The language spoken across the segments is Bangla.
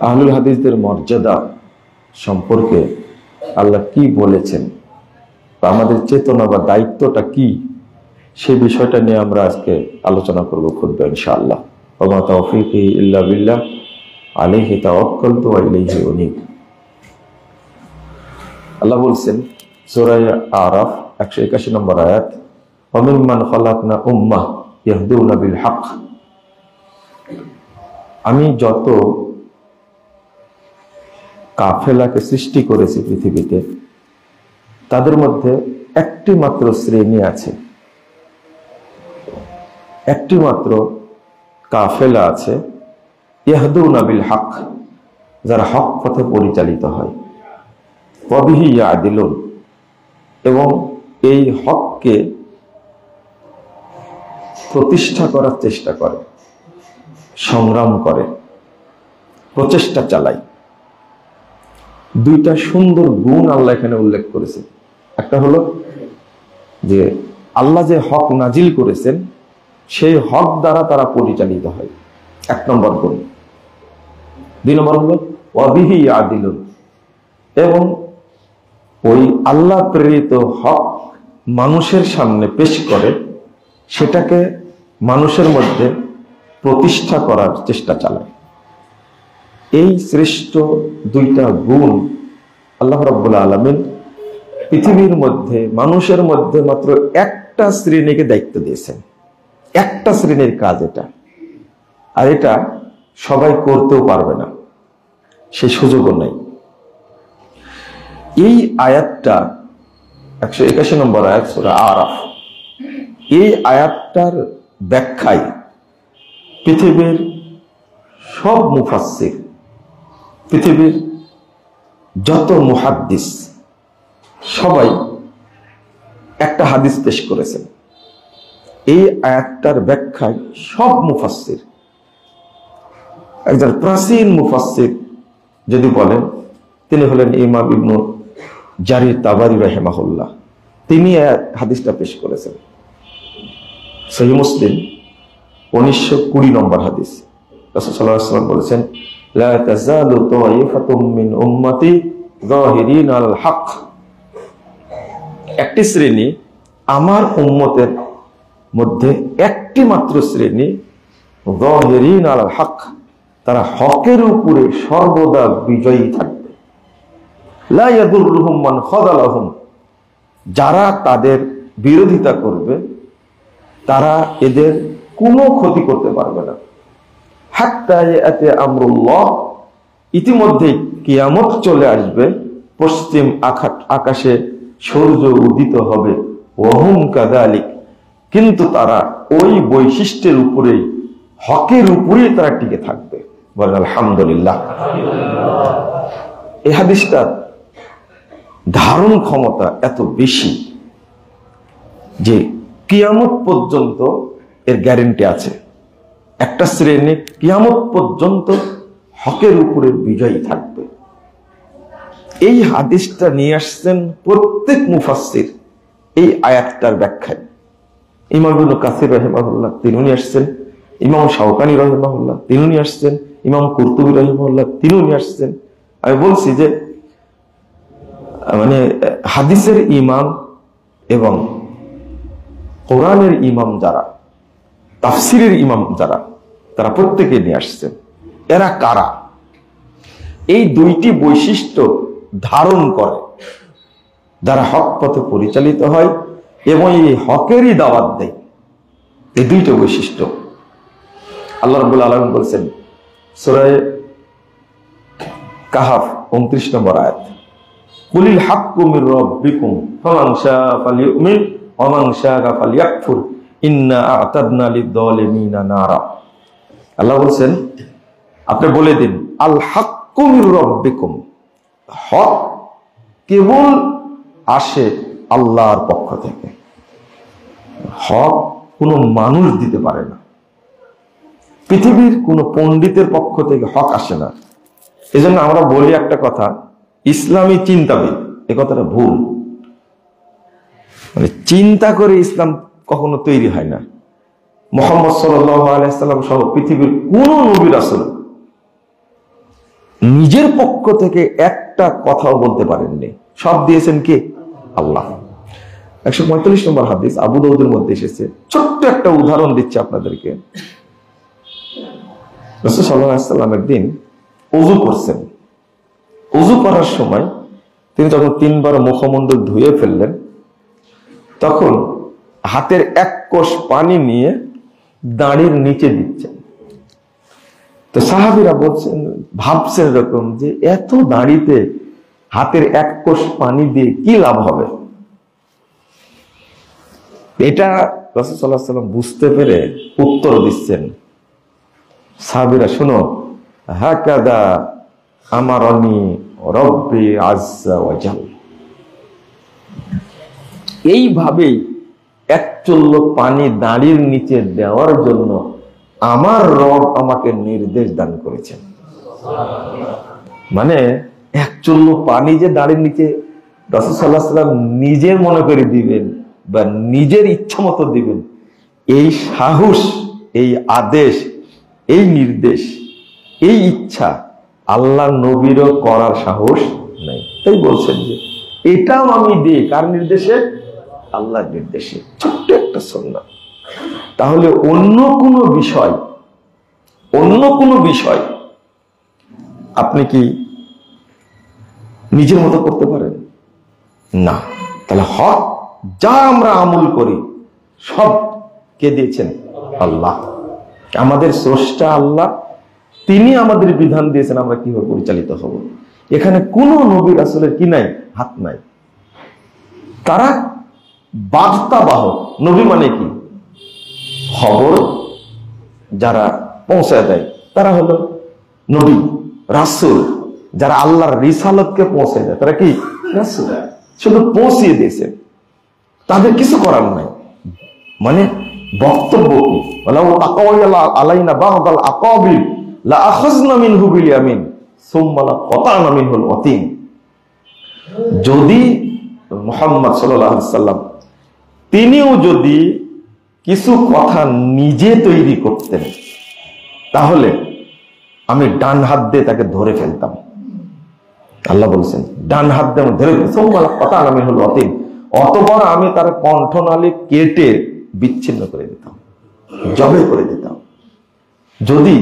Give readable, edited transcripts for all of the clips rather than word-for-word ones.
আহলুল হাদিসদের মর্যাদা সম্পর্কে আল্লাহ কি বলেছেন, বা আমাদের চেতনা বা দায়িত্বটা কি, সেই বিষয়টা নিয়ে আমরা আজকে আলোচনা করব খুতবা ইনশাআল্লাহ। ওয়া মা তাওফীকি ইল্লা বিল্লাহ, আলাইহি তাওয়াক্কালতু ওয়া ইলাইহি উনীব। আল্লাহ বলছেন সূরা আরাফ 181 নম্বর আয়াত, ওয়া মিম্মান খালাকনা উম্মাহ ইয়াহদুনা বিল হক। আমি যত কাফেলাকে সৃষ্টি করেছি পৃথিবীতে, তাদের মধ্যে একটি মাত্র শ্রেণী আছে, একটি মাত্র কাফেলা আছে, ইয়াহদুনা বিল হক, যারা হক পথে পরিচালিত হয়, ওয়া বিহি ইয়াদিলুন, এবং এই হককে প্রতিষ্ঠা করার চেষ্টা করে, সংগ্রাম করে, প্রচেষ্টা চালায়। দুইটা সুন্দর গুণ আল্লাহ এখানে উল্লেখ করেছেন। একটা হলো যে আল্লাহ যে হক নাজিল করেছেন সেই হক দ্বারা তারা পরিচালিত হয়, 1 নম্বর গুণ। 2 নম্বর হলো ওয়া বিহি ইয়াদিলুন, এবং ওই আল্লাহ প্রেরিত হক মানুষের সামনে পেশ করে সেটাকে মানুষের মধ্যে প্রতিষ্ঠা করার চেষ্টা চালায়। এই শ্রেষ্ঠ দুইটা গুণ আল্লাহ রাব্বুল আলামিন পৃথিবীর মধ্যে, মানুষের মধ্যে মাত্র একটা শ্রেণীকে দায়িত্ব দিয়েছেন। একটা শ্রেণীর কাজ এটা, আর এটা সবাই করতেও পারবে না, সেই সুযোগও নাই। এই আয়াতটা 181 নম্বর আয়াত সূরা আরাফ, এই আয়াতটার ব্যাখ্যায় পৃথিবীর সব মুফাসসির, পৃথিবীর যত মুহাদ্দিস, সবাই একটা হাদিস পেশ করেছেন। এই আয়াতটার ব্যাখ্যায় সব মুফাসসির, একজন প্রাচীন মুফাসসির যদি বলেন, তিনি হলেন ইমাম ইবনে জারির তাবারি রাহিমাহুল্লাহ। তিনি হাদিসটা পেশ করেছেন সহিহ মুসলিম 1920 নম্বর হাদিস। রাসূল সাল্লাল্লাহু আলাইহি ওয়াসাল্লাম বলেছেন, লা তাযালু তাওয়াইফাতুম মিন উম্মতি যাহিরিন আল হক। একটি শ্রেণী আমার উম্মতের মধ্যে, একটি মাত্র শ্রেণী যাহিরিন আল হক, তারা হকের উপরে সর্বদা বিজয়ী থাকবে। লা ইয়াদুররুহুম মান খাযালাহুম, যারা তাদের বিরোধিতা করবে তারা এদের কোনো ক্ষতি করতে পারবে না। হাত্তা ইয়াতি আমরুল্লাহ, ইতিমধ্যেই কিয়ামত চলে আসবে, পশ্চিম আকাশে সূর্য উদিত হবে। ওয়াহুম কাযালিক, কিন্তু তারা ওই বৈশিষ্ট্যের উপরেই, হকের উপরেই তারা টিকে থাকবে। বলেন আলহামদুলিল্লাহ। এই হাদিসটা ধারণ ক্ষমতা এত বেশি যে কিয়ামত পর্যন্ত এর গ্যারান্টি আছে। একটা শ্রেণী কিয়ামত পর্যন্ত হকের উপরে বিজয়ী থাকবে। এই হাদিসটা নিয়ে আসছেন প্রত্যেক মুফাসসির এই আয়াতটার ব্যাখ্যায়। ইমাম ইবনে কাসির রাহিমাহুল্লাহ তিনি নিয়ে আসছেন, ইমাম শাওকানি রাহিমাহুল্লাহ তিনি নিয়ে আসছেন, ইমাম কুরতুবী রাহিমাহুল্লাহ তিনি নিয়ে আসছেন। আমি বলছি যে মানে হাদিসের ইমাম এবং কোরআনের ইমাম যারা, তাফসিরের ইমাম যারা, তারা প্রত্যেকে নিয়ে আসছেন। এরা কারা? এই দুইটি বৈশিষ্ট্য ধারণ করে যারা হক পথে পরিচালিত হয় এবং এই হকেরই দাওয়াত দেয়। এই দুইটা বৈশিষ্ট্য আল্লাহ রাব্বুল আলামিন বলছেন সূরা কাহফ 29 নম্বর আয়াত, কুলিল হাক্কু মির রাব্বিকুম ফামান শাআ ফালিউমিন ওয়া মান শাআ ফালিয়াকফুর ইন্না আ'তাদনা লিয-যালিমিনা নারা। আল্লাহ বলছেন আপনি বলে দিন, আল হাক্কু মির রাব্বিকুম, হক কেবল আসে আল্লাহর পক্ষ থেকে। হক কোনো মানুষ দিতে পারে না, পৃথিবীর কোনো পণ্ডিতের পক্ষ থেকে হক আসে না। এজন্য আমরা বলি একটা কথা, ইসলামী চিন্তাবিদ, এ কথাটা ভুল। মানে চিন্তা করে ইসলাম কখনো তৈরি হয় না। মুহাম্মদ সাল্লাল্লাহু আলাইহি সাল্লাম সহ পৃথিবীর কোন নবী রাসূল নিজের পক্ষ থেকে একটা কথাও বলতে পারেননি, সব দিয়েছেন কে? আল্লাহ। 145 নম্বর হাদিস আবু দাউদের মধ্যে এসেছে। ছোট্ট একটা উদাহরণ দিচ্ছি আপনাদেরকে। রাসূল সাল্লাল্লাহু আলাইহি ওয়াসাল্লাম একদিন ওযু করছেন। ওযু করার সময় তিনি যখন 3 বার মুখমণ্ডল ধুয়ে ফেললেন, তখন হাতের এক কোষ পানি নিয়ে দাঁড়ির নিচে দিচ্ছেন। তো সাহাবীরা বলছেন, ভাবছেন এরকম যে এত দাঁড়িতে হাতের এক কোষ পানি দিয়ে কি লাভ হবে? এটা রাসূল সাল্লাল্লাহু আলাইহি ওয়াসাল্লাম বুঝতে পেরে উত্তর দিচ্ছেন, সাহাবীরা শুনো, হাকাদা আমারানি রব্বি আযজা ওয়া জাল। এইভাবেই এক চুল্লু পানি দাঁড়ির নিচে দেওয়ার জন্য আমার রব আমাকে নির্দেশ দান করেছেন। মানে এক চুল্লু পানি যে দাঁড়ির নিচে রাসূল সাল্লাল্লাহু আলাইহি ওয়াসাল্লাম নিজে মনে করে দিবেন বা নিজের ইচ্ছা মতো দিবেন, এই সাহস, এই আদেশ, এই নির্দেশ, এই ইচ্ছা আল্লাহ নবীরও করার সাহস নাই। তাই বলছেন যে এটাও আমি দিই কার নির্দেশে? আল্লাহর নির্দেশে। ছোট্ট একটা সুন্নাহ। তাহলে অন্য কোনো বিষয় আপনি কি নিজের মতো করতে পারেন না? তাহলে হক যা আমরা আমল করি সব কে দিয়েছেন? আল্লাহ। আমাদের স্রষ্টা আল্লাহ, তিনি আমাদের বিধান দিয়েছেন আমরা কিভাবে পরিচালিত হব। এখানে কোন নবী রাসূলের কি নাই? হাত নাই। তারা বার্তাবাহক। নবী মানে কি? খবর যারা পৌঁছায় দেয় তারা হলো নবী। রাসূল যারা আল্লাহর রিসালাতকে পৌঁছায় দেয় তারা কি? রাসূল। শুধু পৌঁছিয়ে দিয়েছে, তাদের কিছু করার নাই। মানে বক্তব্য কি? ওয়ালাউ তাকাওয়ালা আলাইনা বা'দাল আকাবির লা আখাযনা মিনহু বিল ইয়ামিন সুম্মা লা কাতা'না মিনহুল ওয়াতিন। যদি মুহাম্মদ সাল্লাল্লাহু আলাইহি সাল্লাম তিনিও যদি কিছু কথা নিজে তৈরি করতেন, তাহলে আমি ডান হাত দিয়ে তাকে ধরে ফেলতাম। আল্লাহ বলছেন ডান হাত দিয়ে ধরে ফেলতাম, অতঃপর আমি তার কণ্ঠনালী কেটে বিচ্ছিন্ন করে দিতাম, জবে করে দিতাম। যদি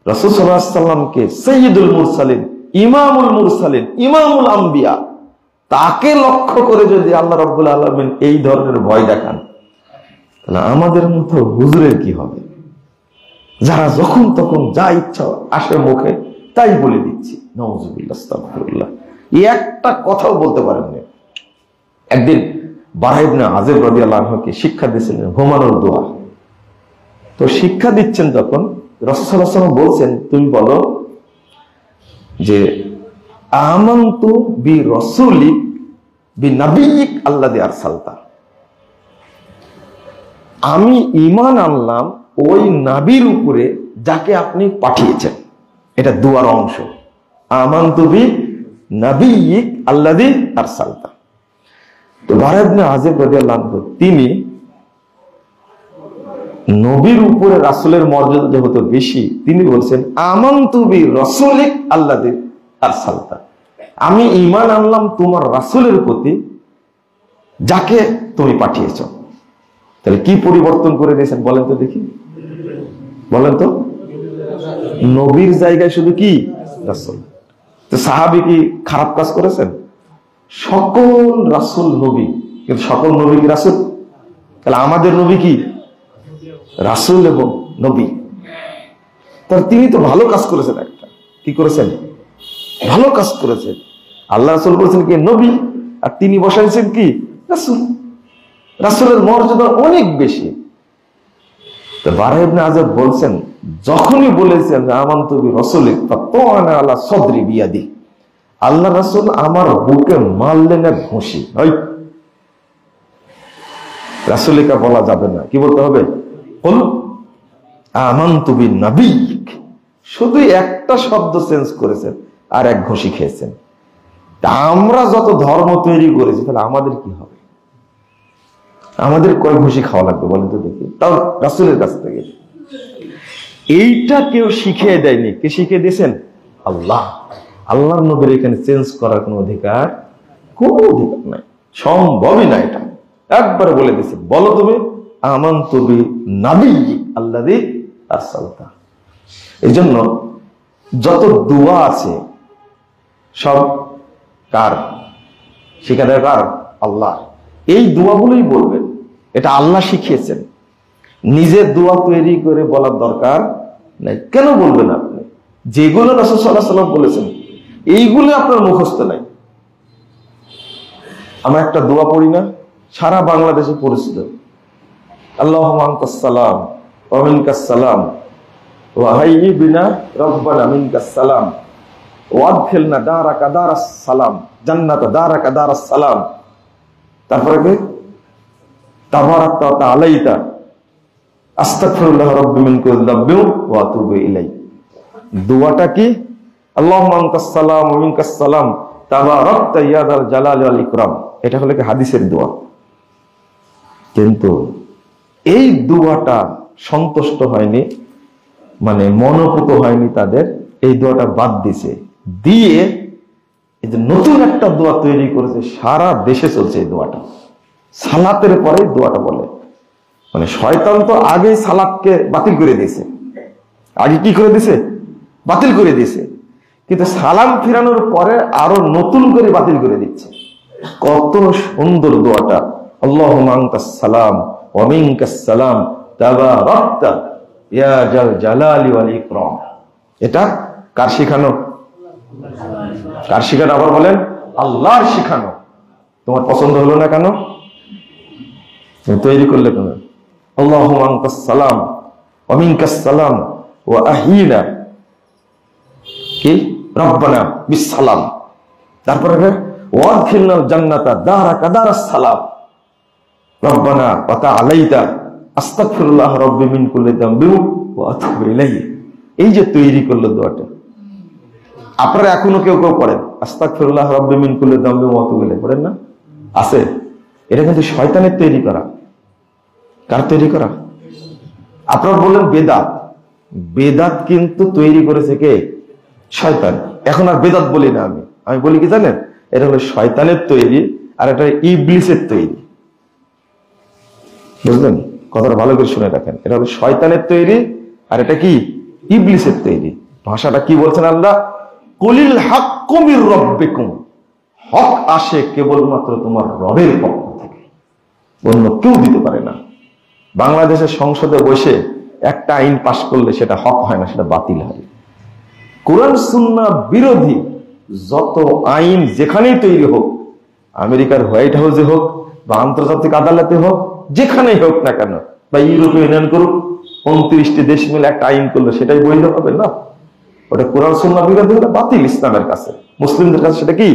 রাসূল সাল্লাল্লাহু আলাইহি সাল্লামকে সাইয়্যিদুল মুরসালিন, ইমামুল মুরসালিন, ইমামুল আম্বিয়া, তাকে লক্ষ্য করে যদি আল্লাহ রাব্বুল আলামিন এই ধরনের ভয় দেখান, তাহলে আমাদের মতো হুজুরের কি হবে? যারা যখন তখন যা ইচ্ছা আসে মুখে তাই বলে দিচ্ছি। নাউযুবিল্লাহ, আস্তাগফিরুল্লাহ। এই একটা কথাও বলতে পারেননি। একদিন বারা ইবনে আযিব রাদিয়াল্লাহু আনহুকে শিক্ষা দিয়েছিলেন ঘুমানোর দোয়া। তো শিক্ষা দিচ্ছেন যখন রাসূল সাল্লাল্লাহু আলাইহি ওয়াসাল্লাম বলছেন, তুমি বলো যে আমানতু বি রাসূলিক বি নাবিয়িক আল্লাযী আরসালতা। আমি ঈমান আনলাম ওই নবীর উপরে যাকে আপনি পাঠিয়েছেন। এটা দুয়ার অংশ। আমানতু বি নাবিয়িক আল্লাযী আরসালতা। তো বারা ইবনে আযিব রাদিয়াল্লাহু আনহু তিনি নবীর উপরে রাসূলের মর্যাদা যেহেতু বেশি, তিনি বলছেন আমানতু বি রাসূলিক আল্লাযী আরসালতা। আমি ঈমান আনলাম তোমার রাসূলের প্রতি যাকে তুমি পাঠিয়েছ। তাহলে কি পরিবর্তন করে দিয়েছেন বলেন তো দেখি, বলেন তো? নবীর জায়গায় শুধু কি রাসূল। তো সাহাবী কি খারাপ কাজ করেছেন? সকল রাসূল নবী, কিন্তু সকল নবী কি রাসূল? তাহলে আমাদের নবী কি? রাসূল এবং নবী। তার তিনি তো ভালো কাজ করেছেন। একটা কি করেছেন? ভালো কাজ করেছেন। আল্লাহ রাসূল বলেছেন কি নবী, আর তিনি বসাইছেন কি রাসূল। রাসূলের মর্যাদা অনেক বেশি। তো বারা ইবনে আযিব বলছেন, যখনই বলেছেন আমানতু বি রাসূলিক ফাতাওয়ানা আলা সাদরি বিয়াদি, আল্লাহ রাসূল আমার বুকে মারলেন এক ঘুষি। ওই রাসূলিকা বলা যাবে না, কি বলতে হবে? বল আমানতু বিন নাবিয়িক। শুধু একটা শব্দ চেঞ্জ করেছেন আর এক ঘুষি খেয়েছেন। তা আমরা যত ধর্ম তৈরি করেছি, তাহলে আমাদের কি হবে? আমাদের কয় ঘুষি খাওয়া লাগবে বলেন তো দেখি, তাও রাসূলের কাছ থেকে। এইটা কেউ শিখিয়ে দেয়নি। কে শিখিয়ে দিয়েছেন? আল্লাহ। আল্লাহর নবীর এখানে চেঞ্জ করার কোনো অধিকার নাই, সম্ভবই না। এটা একবারে বলে দিছে, বলো তুমি আমানতু বি নাবিয়্যিক আল্লাযী আরসালতা। এই জন্য যত দোয়া আছে সব কার শিক্ষা দেয়? কার? আল্লাহ। এই দোয়াগুলোই বলবেন, এটা আল্লাহ শিখিয়েছেন। নিজের দোয়া তৈরি করে বলার দরকার নাই। কেন বলবেন আপনি? যেগুলো রাসূল সাল্লাল্লাহু আলাইহি ওয়াসাল্লাম বলেছেন এইগুলো আপনার মুখস্থ নাই। আমরা একটা দোয়া পড়ি না, সারা বাংলাদেশে পরিচিত, আল্লাহুম্মা আনতাস সালাম ওয়া মিনকাস সালাম ওয়া হায়্যি বিনা রাব্বানা মিনকাস সালাম ওয়া আদখিলনা দারাকা দারাস সালাম জান্নাতা দারাকা দারাস সালাম। তারপরে কি? তাবারাকতা ওয়া তাআলাইতা আস্তাগফিরুল্লাহ রাব্বি মিন কুল্লি যামবিন ওয়া আতুবু ইলাইহি। দোয়াটা কি? আল্লাহুম্মা আনতাস সালাম ওয়া মিনকাস সালাম তাবারাকতা ইয়া যাল জালালি ওয়াল ইকরাম। এটা হলো কি হাদিসের দোয়া। কিন্তু এই দোয়াটা সন্তুষ্ট হয়নি, মানে মনোপুত হয়নি তাদের, এই দোয়াটা বাদ দিছে, দিয়ে এই যে নতুন একটা দোয়া তৈরি করেছে, সারা দেশে চলছে এই দোয়াটা। সালাতের পরে দোয়াটা বলে, মানে শয়তান তো আগেই সালাতকে বাতিল করে দিয়েছে। আগে কি করে দিছে? বাতিল করে দিয়েছে। কিন্তু সালাম ফিরানোর পরে আরো নতুন করে বাতিল করে দিচ্ছে। কত সুন্দর দোয়াটা, আল্লাহুম্মা আনতাস সালাম ওয়া মিনকাস সালাম তাবারাকতা ইয়া জাল জালালি ওয়াল ইকরাম। এটা কার শিখানো? কার শিখানো? আবার বলেন, আল্লাহর শিখানো। তোমার পছন্দ হলো না কেন? তুমি তৈরি করলে কেন? আল্লাহুম্মা আনতাস সালাম ওয়া মিনকাস সালাম ওয়া আহয়িনা কি রাব্বানা বিস সালাম। তারপরে ওয়া আদখিলনাল জান্নাতা দারাকা দারাস সালাম রাব্বানা ওয়া তাআলাইতা আস্তাগফিরুল্লাহ রাব্বি মিন কুল্লি যামবিন ওয়া আতুবু ইলাইহি। এই যে তৈরি করলো দোয়াটা, আপনারা এখনো কেউ কেউ পড়েন আস্তাগফিরুল্লাহ রাব্বি মিন কুল্লি যামবিন ওয়া আতুবু ইলাইহি, পড়েন না? আছে। এটা কিন্তু শয়তানের তৈরি করা। কার তৈরি করা? আপনারা বললেন বেদাত। বেদাত কিন্তু তৈরি করেছে কে? শয়তান। এখন আর বেদাত বলি না, আমি বলি কি জানেন, এটা হলো শয়তানের তৈরি আর এটা ইবলিসের তৈরি। বুঝলেন? কথাটা ভালো করে শুনে রাখেন, এটা হলো শয়তানের তৈরি আর এটা কি? ইবলিসের তৈরি। ভাষাটা কি বলছেন আল্লাহ? কুলিল হাক্কু মির রাব্বিকুম। হক আসে কেবলমাত্র তোমার রবের পক্ষ থেকে, অন্য কেউ দিতে পারে না। বাংলাদেশের সংসদে বসে একটা আইন পাশ করলে সেটা হক হয় না, সেটা বাতিল হয়। কোরআন সুন্নাহ বিরোধী যত আইন যেখানেই তৈরি হোক, আমেরিকার হোয়াইট হাউসে হোক বা আন্তর্জাতিক আদালতে হোক, যেখানেই হোক না কেন, বা ইউরোপীয় ইউনিয়ন করুক, 29টি দেশ মিলে একটা আইন করলো, সেটাই বৈধ হবে না। ওটা কোরআন সুন্নাহ বিরোধী হলে বাতিল। ইসলামের কাছে, মুসলিমদের কাছে সেটা কি?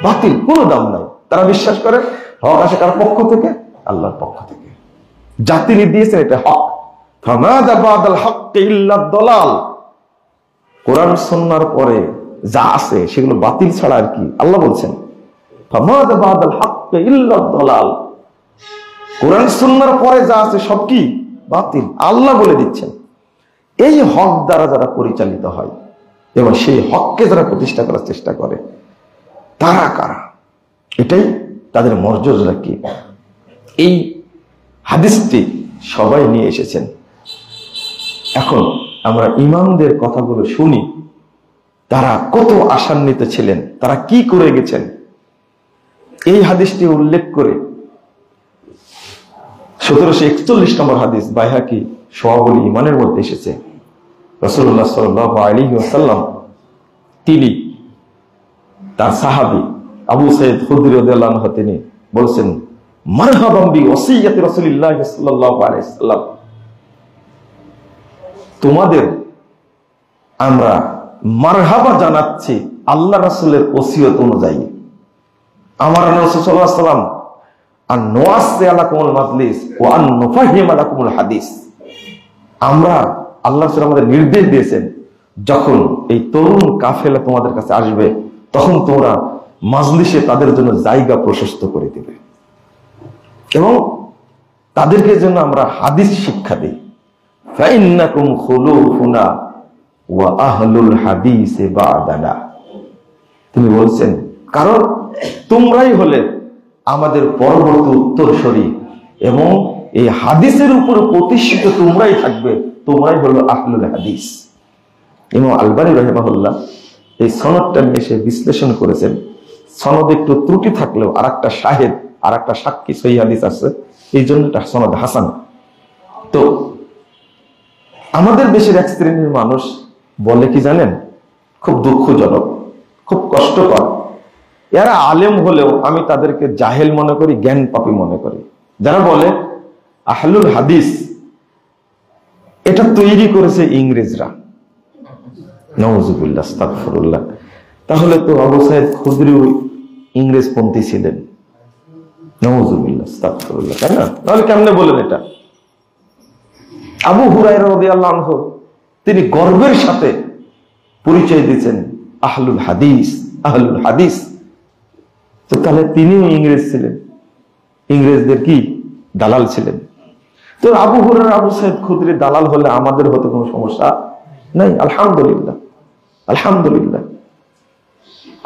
বাতিল, কোনো দাম নাই। তারা বিশ্বাস করে হক আসে কার পক্ষ থেকে? আল্লাহর পক্ষ থেকে। যা তিনি দিয়েছেন এটা হক। ফামাযা বাদাল হাক্কি ইল্লা দালাল। কোরআন সুন্নাহর পরে যা আছে সেগুলো বাতিল ছাড়া আর কি? আল্লাহ বলছেন ফামাযা বাদাল হাক্কি ইল্লা দালাল। কোরআন সুন্নাহর পরে যা আছে সব কি? বাতিল। আল্লাহ বলে দিচ্ছেন। এই হক দ্বারা যারা পরিচালিত হয় এবং সেই হককে যারা প্রতিষ্ঠা করার চেষ্টা করে, তারা কারা? এটাই তাদের মর্যাদা কি? এই হাদিসটি সবাই নিয়ে এসেছেন। এখন আমরা ইমামদের কথাগুলো শুনি, তারা কত আশান্বিত ছিলেন, তারা কি করে গেছেন। এই হাদিসটি উল্লেখ করে 1741 নম্বর হাদিস বাইহাকি শুআবুল ঈমানের মধ্যে এসেছে। রাসূলুল্লাহ সাল্লাল্লাহু আলাইহি ওয়াসাল্লাম তিনি তার সাহাবী আবু সাঈদ খুদরী রাদিয়াল্লাহু আনহু তিনি বলেছেন, মারহাবাম বি ওসিয়্যাতি রাসূলিল্লাহ সাল্লাল্লাহু আলাইহি ওয়াসাল্লাম। তোমাদের আমরা মারহাবা জানাচ্ছি আল্লাহ রাসূলের ওসিয়ত অনুযায়ী। আমার রাসূল সাল্লাল্লাহু আলাইহি ওয়াসাল্লাম আন নুয়াসসি আলাকুমুল মাজলিস ওয়া আন নুফাহিম আলাকুমুল হাদিস। আমরা আল্লাহ রাসূল আমাদের নির্দেশ দিয়েছেন, যখন এই তরুণ কাফেলা তোমাদের কাছে আসবে তখন তোমরা মাজলিসে তাদের জন্য জায়গা প্রশস্ত করে দিবে এবং তাদেরকে জন্য আমরা হাদিস শিক্ষা দিই। ফাইন্নাকুম খুলুফুনা, ওয়া আহলুল হাদিসে বা'দানা। তিনি বলছেন কারণ তোমরাই হলে আমাদের পরবর্তী উত্তরসূরি এবং এই হাদিসের উপর প্রতিষ্ঠিত তোমরাই থাকবে, তোমরাই হলো আহলুল হাদিস। ইমাম আলবানী রাহিমাহুল্লাহ এই সনদটা নিয়ে এসে বিশ্লেষণ করেছেন। সনদ একটু ত্রুটি থাকলেও আরেকটা শাহেদ, আরেকটা সাক্ষী সহিহ হাদিস আছে, এই জন্য এটা সনদ হাসান। তো আমাদের দেশের এক শ্রেণীর মানুষ বলে কি জানেন, খুব দুঃখজনক, খুব কষ্টকর, এরা আলেম হলেও আমি তাদেরকে জাহেল মনে করি, জ্ঞান পাপী মনে করি। যারা বলে আহলুল হাদিস এটা তৈরি করেছে ইংরেজরা, নাউযুবিল্লাহ আস্তাগফিরুল্লাহ। তাহলে তো আবু সাইদ খুদরি ইংরেজপন্থী ছিলেন, নাউযুবিল্লাহ আস্তাগফিরুল্লাহ, তাই না? তাহলে কেমনে বলেন এটা? আবু হুরায়রা রাদিয়াল্লাহু আনহু তিনি গর্বের সাথে পরিচয় দিয়েছেন আহলুল হাদিস, আহলুল হাদিস। তো তাহলে তিনিও ইংরেজ ছিলেন, ইংরেজদের কি দালাল ছিলেন। তো আবু হুরায়রা আবু সাইদ খুদরি দালাল হলে আমাদের হতে কোনো সমস্যা নাই, আলহামদুলিল্লাহ, আলহামদুলিল্লাহ।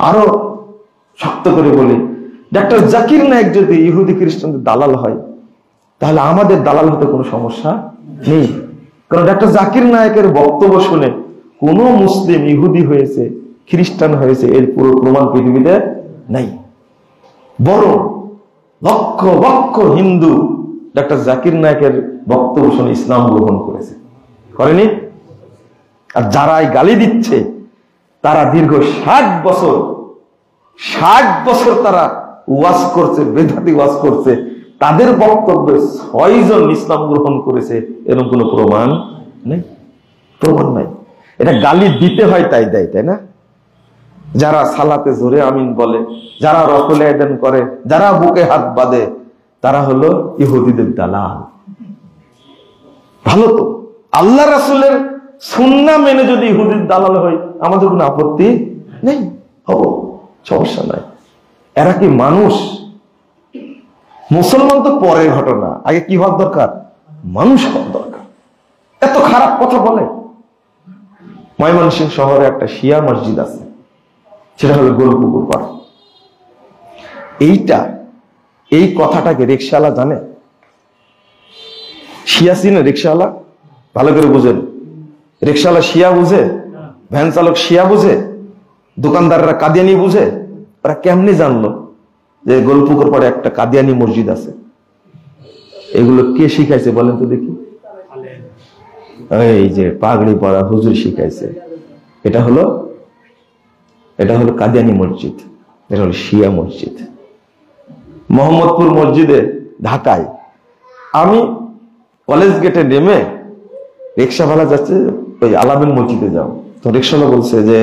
আরো শক্ত করে বলি, ডক্টর জাকির নায়েক যদি ইহুদি খ্রিস্টানদের দালাল হয় তাহলে আমাদের দালাল হতে কোনো সমস্যা নেই। কারণ ডক্টর জাকির নায়েকের বক্তব্য শুনে কোন মুসলিম ইহুদি হয়েছে, খ্রিস্টান হয়েছে এর পুরো প্রমাণ পৃথিবীতে নাই। বরং লক্ষ লক্ষ হিন্দু ডক্টর জাকির নায়েকের বক্তব্য শুনে ইসলাম গ্রহণ করেছে, করেনি? আর যারা গালি দিচ্ছে তারা দীর্ঘ 60 বছর তারা ওয়াজ করছে, বেদাতি ওয়াজ করছে, তাদের বক্তব্যে 6 জন ইসলাম গ্রহণ করেছে, এরকম কোনো প্রমাণ নেই, প্রমাণ নাই। এটা গালি দিতে হয় তাই দেয়, তাই না? যারা সালাতে জোরে আমিন বলে, যারা রফলে আযান করে, যারা বুকে হাত বাঁধে, তারা হলো ইহুদিদের দালাল। ভালো তো, আল্লাহ রাসূলের সুন্নাহ মেনে যদি ইহুদির দালাল হয় আমাদের কোনো আপত্তি নেই, হবো, সমস্যা নাই। এরা কি মানুষ? মুসলমান তো পরের ঘটনা, আগে কি হওয়ার দরকার? মানুষ হওয়ার দরকার। এত খারাপ কথা বলে। ময়মনসিংহ শহরে একটা শিয়া মসজিদ আছে, সেটা হলো গোলপুকুর পাড়। এই কথাটাকে রিকশাওয়ালা জানে? শিয়া চিনে? রিকশাওয়ালা ভালো করে বুঝেন। রিকশাওয়ালা শিয়া বুঝে, ভ্যান চালক শিয়া বুঝে, দোকানদাররা কাদিয়ানি বুঝে। ওরা কেমনি জানলো যে গোলপুকুর পাড়ে একটা কাদিয়ানি মসজিদ আছে? এগুলো কে শিখাইছে বলেন তো দেখি? এই যে পাগড়ি পরা হুজুর শিখাইছে। এটা হলো কাদিয়ানি মসজিদ, এটা হলো শিয়া মসজিদ। মোহাম্মদপুর মসজিদে ঢাকায় আমি কলেজ গেটে নেমে রিক্সাওয়ালা যাচ্ছে ওই আলামিন মসজিদে যাও, তো রিক্সাওয়ালা বলছে যে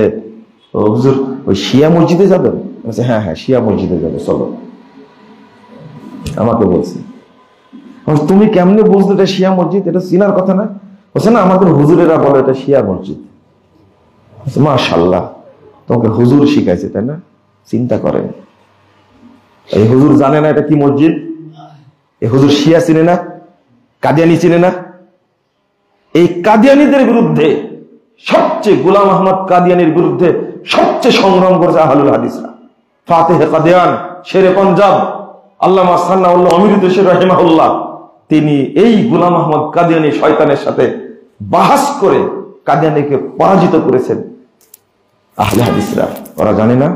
হুজুর ওই শিয়া মসজিদে যাবেন? বলছে হ্যাঁ হ্যাঁ শিয়া মসজিদে যাবে, চলো। আমাকে বলছে তুমি কেমনে বুঝলে এটা শিয়া মসজিদ? এটা চিনার কথা না? বলছে না, আমাদের হুজুরেরা বলে এটা শিয়া মসজিদ। মাশাআল্লাহ, তোমাকে হুজুর শিখাইছে, তাই না? চিন্তা করেন, এই হুজুর জানে না এটা কি মসজিদ? এই হুজুর শিয়া চিনে না, কাদিয়ানি চিনে না? এই কাদিয়ানিদের বিরুদ্ধে সবচেয়ে, গোলাম আহমদ কাদিয়ানির বিরুদ্ধে সবচেয়ে সংগ্রাম করেছে আহলুল হাদিসরা। ফাতেহে কাদিয়ান, শেরে পাঞ্জাব, আল্লামা সান্নাউল্লাহ অমৃত শের রাহিমাহুল্লাহ, তিনি এই গোলাম আহমদ কাদিয়ানি শয়তানের সাথে বাহাস করে কাদিয়ানিকে পরাজিত করেছেন আহলে হাদিসরা। ওরা জানে না?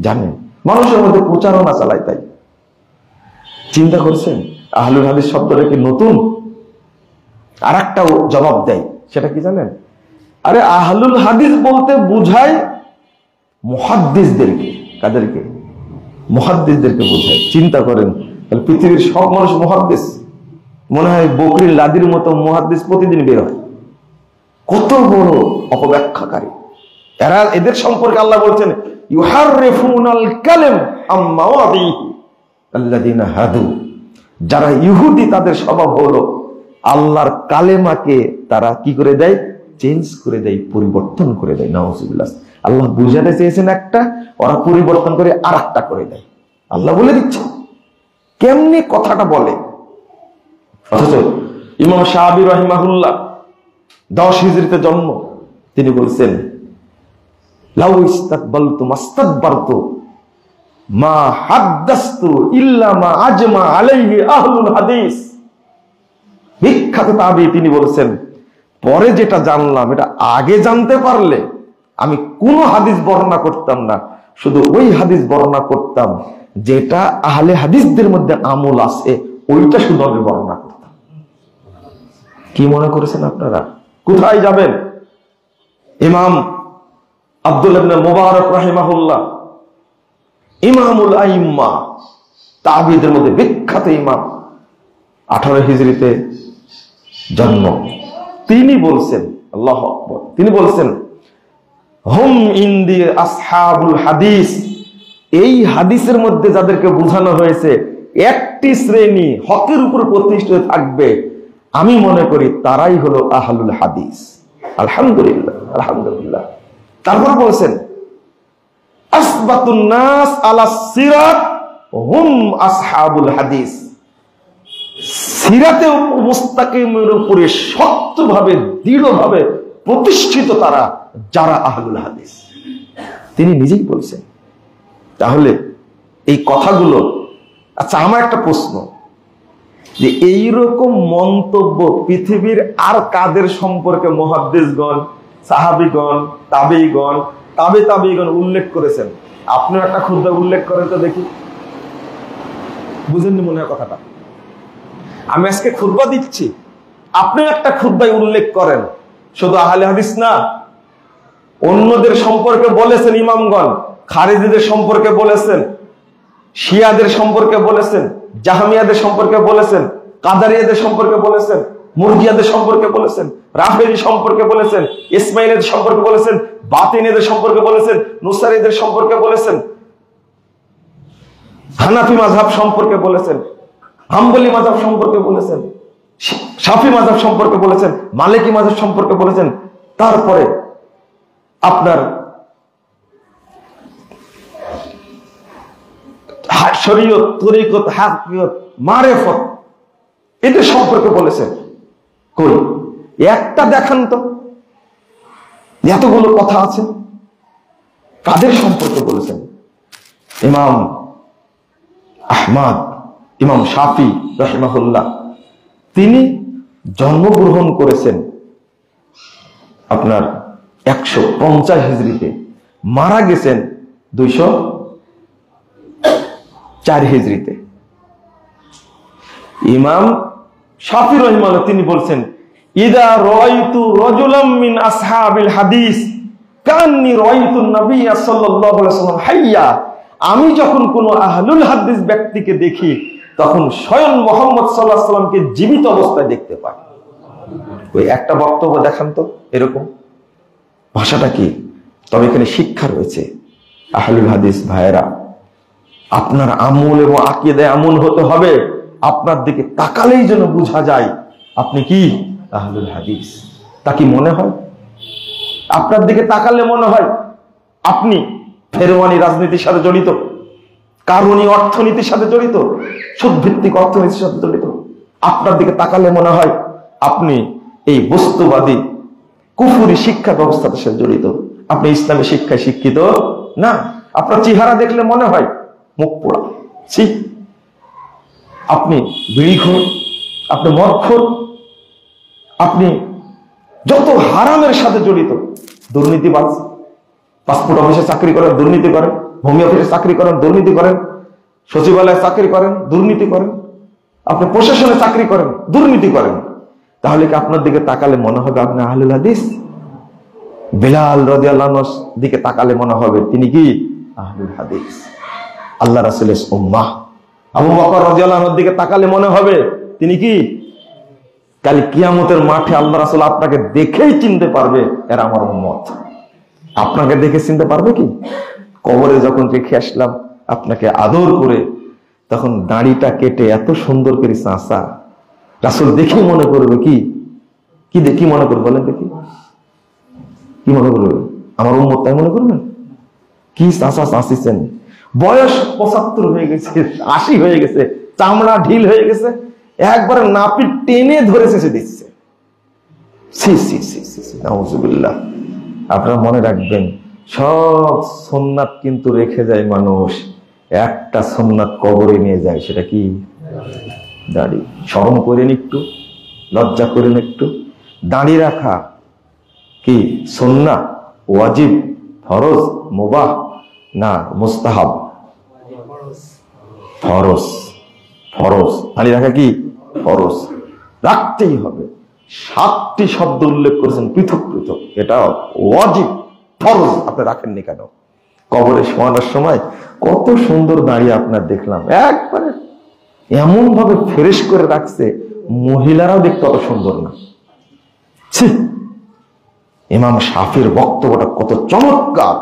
জানে। মানুষের মধ্যে প্রচারণা চালায়। তাই চিন্তা করছেন আহলুল হাদিস শব্দটা কি নতুন? আর একটা জবাব দেয়, সেটা কি জানেন? আরে আহলুল হাদিস বলতে বুঝায় মুহাদ্দিসদেরকে। কাদেরকে? মুহাদ্দিসদেরকে বোঝায়। চিন্তা করেন, পৃথিবীর সব মানুষ মুহাদ্দিস? মনে হয় বকরির লাদির মতো মুহাদ্দিস প্রতিদিন বের হয়। কত বড় অপব্যাখ্যাকারী এরা! এদের সম্পর্কে আল্লাহ বলছেন ইউহাররিফুনাল কালিম আম মাওয়াদিহি আল্লাযিনা হাদু। যারা ইহুদি তাদের স্বভাব হলো আল্লাহর কালেমাকে তারা কি করে দেয়? চেঞ্জ করে দেয়, পরিবর্তন করে দেয়। নাউযুবিল্লাহ। আল্লাহ বুঝাতে চেয়েছেন একটা, ওরা পরিবর্তন করে আরেকটা করে দেয়। আল্লাহ বলে দিচ্ছে কেমনি কথাটা বলে। অথচ ইমাম শাফিঈ রাহিমাহুল্লাহ 10 হিজরিতে জন্ম, তিনি বলছেন লাউ ইস্তাকবালতু মাস্তাকবারতু মা হাদ্দাসতু ইল্লা মা আজমা আলাইহি আহলুল হাদিস। বিখ্যাত তাবী তিনি বলছেন, পরে যেটা জানলাম এটা আগে জানতে পারলে আমি কোনো হাদিস বর্ণনা করতাম না, শুধু ওই হাদিস বর্ণনা করতাম যেটা আহলে হাদিসদের মধ্যে আমল আছে, ওইটা শুধু আমি বর্ণনা করতাম। কি মনে করেছেন আপনারা? কোথায় যাবেন? ইমাম আব্দুল্লাহ ইবনে মুবারক রাহিমাহুল্লাহ, ইমামুল আইম্মা, তাবিদের মধ্যে বিখ্যাত ইমাম, 18 হিজরিতে জন্ম। তিনি বলছেন, আল্লাহু আকবার, তিনি বলছেন হুম ইনদি আসহাবুল হাদিস। এই হাদিসের মধ্যে যাদেরকে বোঝানো হয়েছে একটি শ্রেণী হকের উপর প্রতিষ্ঠিত থাকবে, আমি মনে করি তারাই হলো আহলুল হাদিস। আলহামদুলিল্লাহ, আলহামদুলিল্লাহ। তারপর বলছেন আসবাতুন নাস আলা সিরাত হুম আসহাবুল হাদিস। সিরাতে মুস্তাকিমের উপরে শক্তভাবে দৃঢ়ভাবে প্রতিষ্ঠিত তারা যারা আহলুল হাদিস। তিনি নিজেই বলছেন। তাহলে এই কথাগুলো, আচ্ছা আমার একটা প্রশ্ন, যে এইরকম মন্তব্য পৃথিবীর আর কাদের সম্পর্কে মুহাদ্দিসগণ, সাহাবীগণ, তাবেঈগণ, তাবেঈগণ উল্লেখ করেছেন? আপনিও একটা খুতবা উল্লেখ করেন তো দেখি। বুঝেননি মনে হয় কথাটা? আমি আজকে খুতবা দিচ্ছি, আপনিও একটা খুতবায় উল্লেখ করেন। শুধু আহলে হাদিস না, অন্যদের সম্পর্কে বলেছেন ইমামগণ, খারিজিদের সম্পর্কে বলেছেন, শিয়াদের সম্পর্কে বলেছেন, জাহমিয়াদের সম্পর্কে বলেছেন, কাদারিয়াদের সম্পর্কে বলেছেন, মুরজিয়াদের সম্পর্কে বলেছেন, রাফেজি সম্পর্কে বলেছেন, ইসমাইলীদের সম্পর্কে বলেছেন, বাতিনীদের সম্পর্কে বলেছেন, নুসাইরীদের সম্পর্কে বলেছেন, হানাফি মাযহাব সম্পর্কে বলেছেন, হাম্বলি মাযহাব সম্পর্কে বলেছেন, শাফি মাযহাব সম্পর্কে বলেছেন, মালিকি মাযহাব সম্পর্কে বলেছেন। তারপরে আপনার শরীয়ত, তরিকত, হাকিকত, মারেফত এদের সম্পর্কে বলেছেন। কই একটা দেখান তো, এতগুলো কথা আছে, কাদের সম্পর্কে বলেছেন? ইমাম আহমদ, ইমাম শাফি রাহিমাহুল্লাহ, তিনি জন্মগ্রহণ করেছেন আপনার 150 হিজরিতে, মারা গেছেন 204 হিজরিতে। ইমাম শাফি রাহিমাহুল্লাহ তিনি বলছেন, ইদা রাআইতু রাজুলাম মিন আসহাবিল হাদিস কান্নী রাআইতু নবী সাল্লাল্লাহু আলাইহি ওয়াসাল্লাম হাইয়া। আমি যখন কোন আহলুল হাদিস ব্যক্তিকে দেখি তখন স্বয়ং মুহাম্মদ সাল্লাল্লাহু আলাইহি ওয়াসাল্লামকে জীবিত অবস্থায় দেখতে পাই। ওই একটা বক্তব্য দেখান তো এরকম। ভাষাটা কি? তবে এখানে শিক্ষা রয়েছে। আহলুল হাদিস ভাইয়েরা, আপনার আমল এবং আকীদা এমন হতে হবে আপনার দিকে তাকালেই যেন বোঝা যায় আপনি কি আহলুল হাদিস। তা কি মনে হয়? আপনার দিকে তাকালে মনে হয় আপনি ফেরওয়ানি রাজনীতির সাথে জড়িত, কারণী অর্থনীতির সাথে জড়িত, সুদভিত্তিক অর্থনীতির সাথে জড়িত। আপনার দিকে তাকালে মনে হয় আপনি এই বস্তুবাদী কুফরি শিক্ষা ব্যবস্থার সাথে জড়িত, আপনি ইসলামী শিক্ষায় শিক্ষিত না। আপনার চেহারা দেখলে মনে হয় মুখ পোড়া, আপনি বিড়িখোর, আপনি মদখোর, আপনি যত হারামের সাথে জড়িত, দুর্নীতিবাজ, পাসপোর্ট অফিসে চাকরি করেন, দুর্নীতি করেন, ভূমি অফিসে চাকরি করেন, দুর্নীতি করেন, সচিবালয়ে চাকরি করেন, দুর্নীতি করেন, আপনি প্রশাসনে চাকরি করেন, দুর্নীতি করেন। তাহলে কি আপনার দিকে তাকালে মনে হবে আপনি আহলুল হাদিস? বিলাল রাদিয়াল্লাহু আনহুর দিকে তাকালে মনে হবে তিনি কি আহলুল হাদিস, আল্লাহ রাসূলের উম্মাহ। আবু বকর রাদিয়াল্লাহু আনহুর দিকে তাকালে মনে হবে তিনি কি? কাল কিয়ামতের মাঠে আল্লাহ রাসূল আপনাকে দেখেই চিনতে পারবে এরা আমার উম্মত। আপনাকে দেখে চিনতে পারবে কি? কবরে যখন রেখে আসলাম আপনাকে আদর করে, তখন দাড়িটা কেটে এত সুন্দর করে চাঁচা, রাসূল দেখে মনে করবে কি কি মনে করবে বলেন দেখি, কি মনে করবে? আমার উম্মত তাই মনে করবেন? কি চাঁচা চাঁচিছেন, বয়স 75 হয়ে গেছে, 80 হয়ে গেছে, চামড়া ঢিল হয়ে গেছে, একবার নাপি টেনে ধরে শেষে দিচ্ছে। সি সি সি সি নাউজুবিল্লাহ। আপনারা মনে রাখবেন, সব সুন্নাত কিন্তু রেখে যায় মানুষ, একটা সুন্নাত কবরে নিয়ে যায়, সেটা কি? দাড়ি। শরম করেন একটু, লজ্জা করেন একটু। দাড়ি রাখা কি সুন্নাহ, ওয়াজিব, ফরজ, মুবাহ না মুস্তাহাব? ফরজ। ফরজ। দাড়ি রাখা কি ফরজ, রাখতেই হবে। 7টি শব্দ উল্লেখ করেছেন পৃথক পৃথক, এটা ওয়াজিব, ফরজ। আপনি রাখেননি কেন? কবরে শোয়ানোর সময় কত সুন্দর দাঁড়িয়ে আপনার দেখলাম, একবারে এমন ভাবে ফ্রেশ করে রাখছে, মহিলারাও দেখতে অত সুন্দর না। ইমাম শাফির বক্তব্যটা কত চমৎকার,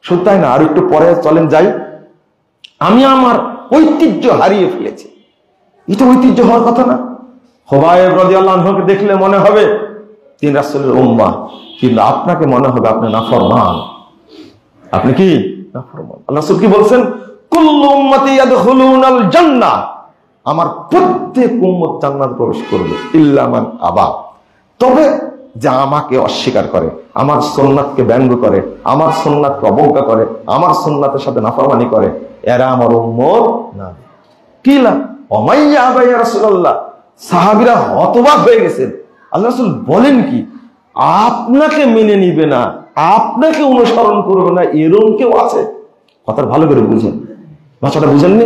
শুধু তাই না, আর একটু পরে চলেন যাই। আমি আমার ঐতিহ্য হারিয়ে ফেলেছি, এটা ঐতিহ্য হওয়ার কথা না। হুবায়ব রাদিয়াল্লাহু আনহুকে দেখলে মনে হবে তিনি রাসূলের উম্মাহ, কিন্তু আপনাকে মনে হবে আপনি নাফরমান। আপনি কি নাফরমান? আল্লাহ রাসূল কি বলছেন? কুল্লু উম্মতি ইয়াদখুলুনাল জান্নাহ, আমার প্রত্যেক উম্মত জান্নাতে প্রবেশ করবে, ইল্লা মান আবা, তবে যা আমাকে অস্বীকার করে, আমার সুন্নাতকে ব্যঙ্গ করে, আমার সুন্নাতকে অবজ্ঞা করে, আমার সুন্নাতের সাথে নাফরমানি করে, এরা আমার উম্মত না। কিলা ওমাইয়া আবা ইয়া রাসূলুল্লাহ, সাহাবীরা হতবাক হয়ে গেছেন। আল্লাহ রাসূল বলেন কি? আপনাকে মেনে নিবে না, আপনাকে অনুসরণ করবে না, এরকম কেউ আছে? কথা ভালো করে বুঝেন, ভাষাটা বুঝেননি?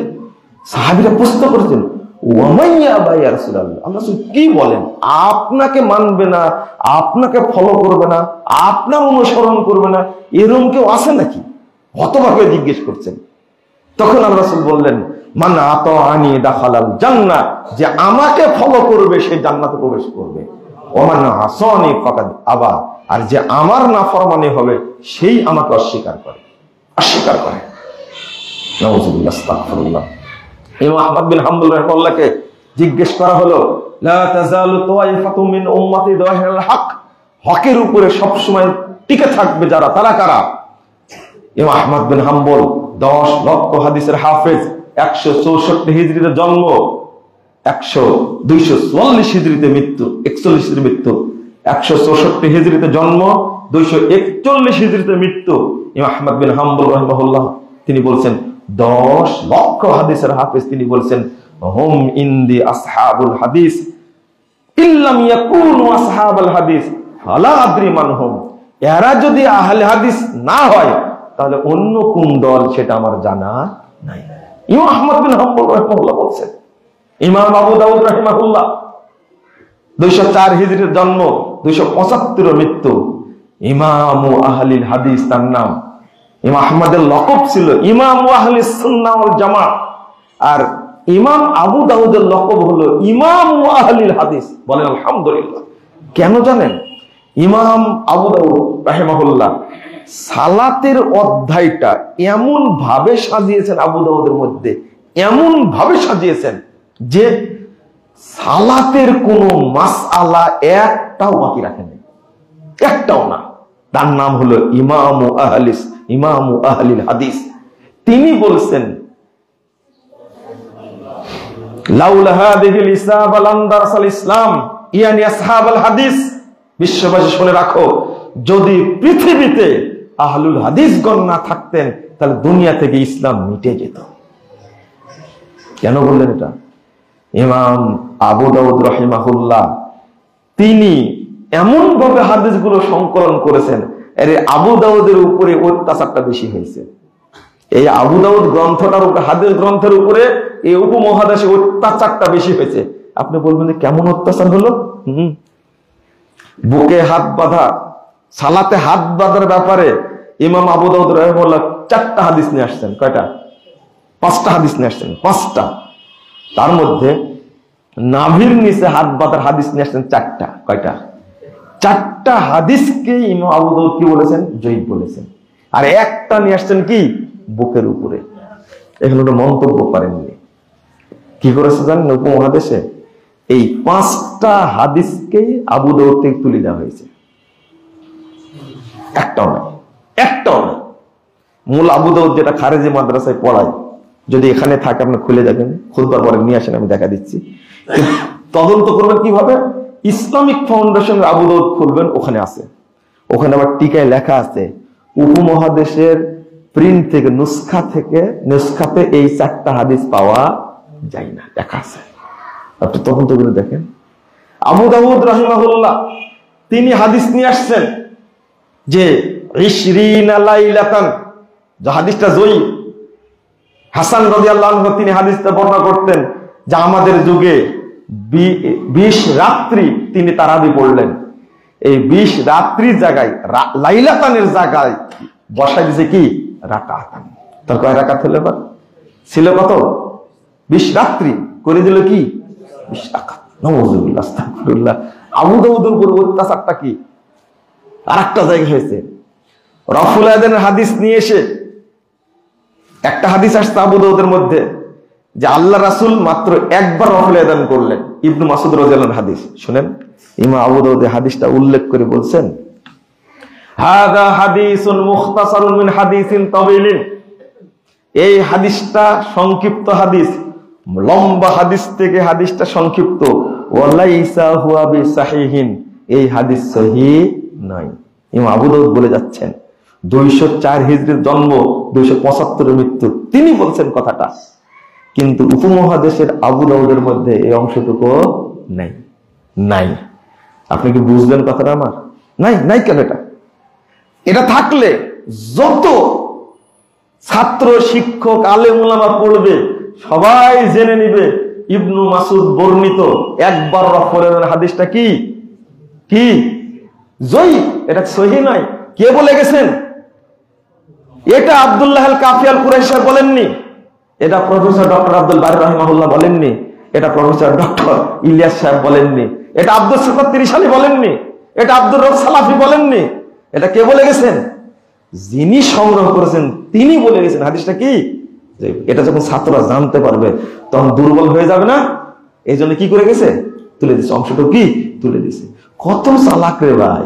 সাহাবীরা প্রশ্ন করেছেন, ওমাইয়া আবা ইয়া রাসূলুল্লাহ, আল্লাহ রাসূল কি বলেন? আপনাকে মানবে না, আপনাকে ফলো করবে না, আপনার অনুসরণ করবে না, এরকম কেউ আছে নাকি? হতবাক হয়ে জিজ্ঞেস করছেন। তখন আল্লাহ রাসূল বললেন, মান আতাআনি দাখালাল জান্নাহ, যে আমাকে ফলো করবে সে জান্নাতে প্রবেশ করবে, ওমান আসানি ফাকাদ আবা, আর যে আমার নাফরমানি হবে সেই আমাকে অস্বীকার করে, অস্বীকার করে। নাউযুবিল্লাহ, আস্তাগফিরুল্লাহ। ইমাম আহমদ বিন হাম্বল রাহিমাহুল্লাহকে জিজ্ঞেস করা হলো, লা তাযালু তাওয়াইফাতু মিন উম্মতি যাহিরুল হক, হকের উপরে সব সময় টিকে থাকবে যারা, তারা কারা? ইমাম আহমদ বিন হাম্বল 10 লক্ষ হাদিসের হাফেজ, 164 হিজরিতে জন্ম, 244 হিজরিতে মৃত্যু, 41 হিজরিতে মৃত্যু, 164 হিজরিতে জন্ম, 241 হিজরিতে মৃত্যু। ইমাম আহমদ বিন হাম্বল রাহিমাহুল্লাহ তিনি বলছেন 10 লক্ষ হাদিসের হাফেজ, তিনি বলছেন হুম ইনদি আসহাবুল হাদিস ইল্লাম ইয়াকুনু আসহাবুল হাদিস ফালা আদরি মান হুম, এরা যদি আহলে হাদিস না হয় তাহলে অন্য কোন দল সেটা আমার জানা নাই। ইমাম আহমদ বিন হাম্বল রাহিমাহুল্লাহ বলছেন। ইমাম আবু দাউদ রাহিমাহুল্লাহ 204 হিজরির জন্ম, 275 মৃত্যু, ইমামু আহলিল হাদিস তার নাম। ইমাম আহমদের লকব ছিল ইমামু আহলিস সুন্নাহ ওয়াল জামাআহ, আর ইমাম আবু দাউদের লকব হলো ইমামু আহলিল হাদিস। বলেন আলহামদুলিল্লাহ। কেন জানেন? ইমাম আবু দাউদ রাহিমাহুল্লাহ সালাতের অধ্যায়টা এমন ভাবে সাজিয়েছেন, আবু দাউদের মধ্যে এমন ভাবে সাজিয়েছেন যে সালাতের কোনো মাসআলা একটাও বাকি রাখেননি, একটাও না। তার নাম হলো ইমামু আহলিল হাদিস। তিনি বলছেন, লাউলা হাদিহিল ইসাবা লাম দারাসাল ইসলাম ইয়ানি আসহাবুল হাদিস। বিশ্ববাসী শুনে রাখো, যদি পৃথিবীতে আহলুল হাদিসগণ না থাকতেন তাহলে দুনিয়া থেকে ইসলাম মিটে যেত। কেন বললেন এটা? ইমাম আবু দাউদ রাহিমাহুল্লাহ তিনি এমন ভাবে হাদিসগুলো সংকলন করেছেন, এর আবু দাউদের উপরে অত্যাচারটা বেশি হয়েছে। এই আবু দাউদ গ্রন্থটার উপরে, হাদিস গ্রন্থের উপরে এই উপমহাদেশে অত্যাচারটা বেশি হয়েছে। আপনি বলবেন যে কেমন অত্যাচার হলো? বুকে হাত বাঁধা, সালাতে হাত বাঁধার ব্যাপারে ইমাম আবু দাউদ রাহিমাহুল্লাহ 4টা হাদিস নিয়ে আসছেন। কয়টা? 5টা হাদিস নিয়ে আসছেন, 5টা। তার মধ্যে নাভির নিচে হাত বাঁধার হাদিস নিয়ে আসছেন 4টা। কয়টা? 4টা হাদিসকে ইমাম আবু দাউদ কি বলেছেন? জয়ীফ বলেছেন। আর একটা নিয়ে আসছেন কি? বুকের উপরে। এখানে একটা মন্তব্য করেননি। কি করেছে জানেন? উপমহাদেশে এই 5টা হাদিসকেই আবু দাউদ থেকে তুলে দেওয়া হয়েছে, একটাও নাই, একটাও নাই। মূল আবু দাউদ যেটা খারেজি মাদ্রাসায় পড়ায়, যদি এখানে থাকে আপনি খুলে যাবেন, খুলবার পরে নিয়ে আসেন, আমি দেখা দিচ্ছি। তদন্ত করবেন কিভাবে? ইসলামিক ফাউন্ডেশন আবু দাউদ খুলবেন, ওখানে আছে। ওখানে আবার টিকায় লেখা আছে উপমহাদেশের প্রিন্ট থেকে নুসখাতে এই 4টা হাদিস পাওয়া যায় না, লেখা আছে। আপনি তদন্ত করে দেখেন। আবু দাউদ রাহিমাহুল্লাহ তিনি হাদিস নিয়ে আসছেন যে 20 লাইলাতান, যে হাদিসটা জয়ী। হাসান রাদিয়াল্লাহু আনহু তিনি হাদিসটা বর্ণনা করতেন যে আমাদের যুগে 20 রাত্রি তিনি তারাবি পড়লেন। এই 20 রাত্রির জায়গায় লাইলাতানের জায়গায় বসাই দিয়েছে কি রাকাতান। তার কয় রাকাত হলো? ছিল কত? 20 রাত্রি করে দিল কি 20 রাকাত। নাউযুবিল্লাহ, আস্তাগফিরুল্লাহ। আবু দাউদের উপর অত্যাচারটা কি আরেকটা জায়গা হয়েছে। রফুল আযানের হাদিস নিয়ে এসে একটা হাদিস আসছে আবু দাউদের মধ্যে যে আল্লাহ রাসূল মাত্র একবার রফুল আযান করলেন। ইবনু মাসউদ রাদিয়াল্লাহু আনহু হাদিস শুনেন। ইমাম আবু দাউদ হাদিসটা উল্লেখ করে বলছেন, হাদা হাদিসুন মুখতাসারুন মিন হাদিসিন তাওয়িলিন। এই হাদিসটা সংক্ষিপ্ত হাদিস, লম্বা হাদিস থেকে হাদিসটা সংক্ষিপ্ত। ওয়ালাইসা হুয়া বিসাহিহিন, এই হাদিস সহিহ নয়। ইমাম আবু দাউদ বলে যাচ্ছেন 204 হিজরির জন্ম, 275 এর মৃত্যু, তিনি বলছেন কথাটা। কিন্তু উপমহাদেশের আবু দাউদের মধ্যে এই অংশটুকু নাই। নাই। আপনি কি বুঝলেন কথাটা আমার? নাই কেন? এটা থাকলে যত ছাত্র শিক্ষক আলেম উলামা পড়বে সবাই জেনে নিবে ইবনু মাসউদ বর্ণিত একবার রফুলের হাদিসটা কি জয়ী, এটা সহিহ নয়। কে বলে গেছেন? এটা আব্দুল্লাহ আল কাফি আল কুরাইশি সাহেব বলেননি, এটা প্রফেসর ডক্টর আব্দুল বারী রাহিমাহুল্লাহ বলেননি, এটা প্রফেসর ডক্টর ইলিয়াস সাহেব বলেননি, এটা আব্দুল সাত্তার তিরিশালী বলেননি, এটা আব্দুর রব সালাফি বলেননি। এটা কে বলে গেছেন? যিনি সংগ্রহ করেছেন তিনি বলে গেছেন হাদিসটা কি। এটা যখন ছাত্ররা জানতে পারবে তখন দুর্বল হয়ে যাবে না, এই জন্য কি করে গেছে তুলে দিচ্ছে, অংশটা কি তুলে দিচ্ছে। কত চালাক রে ভাই।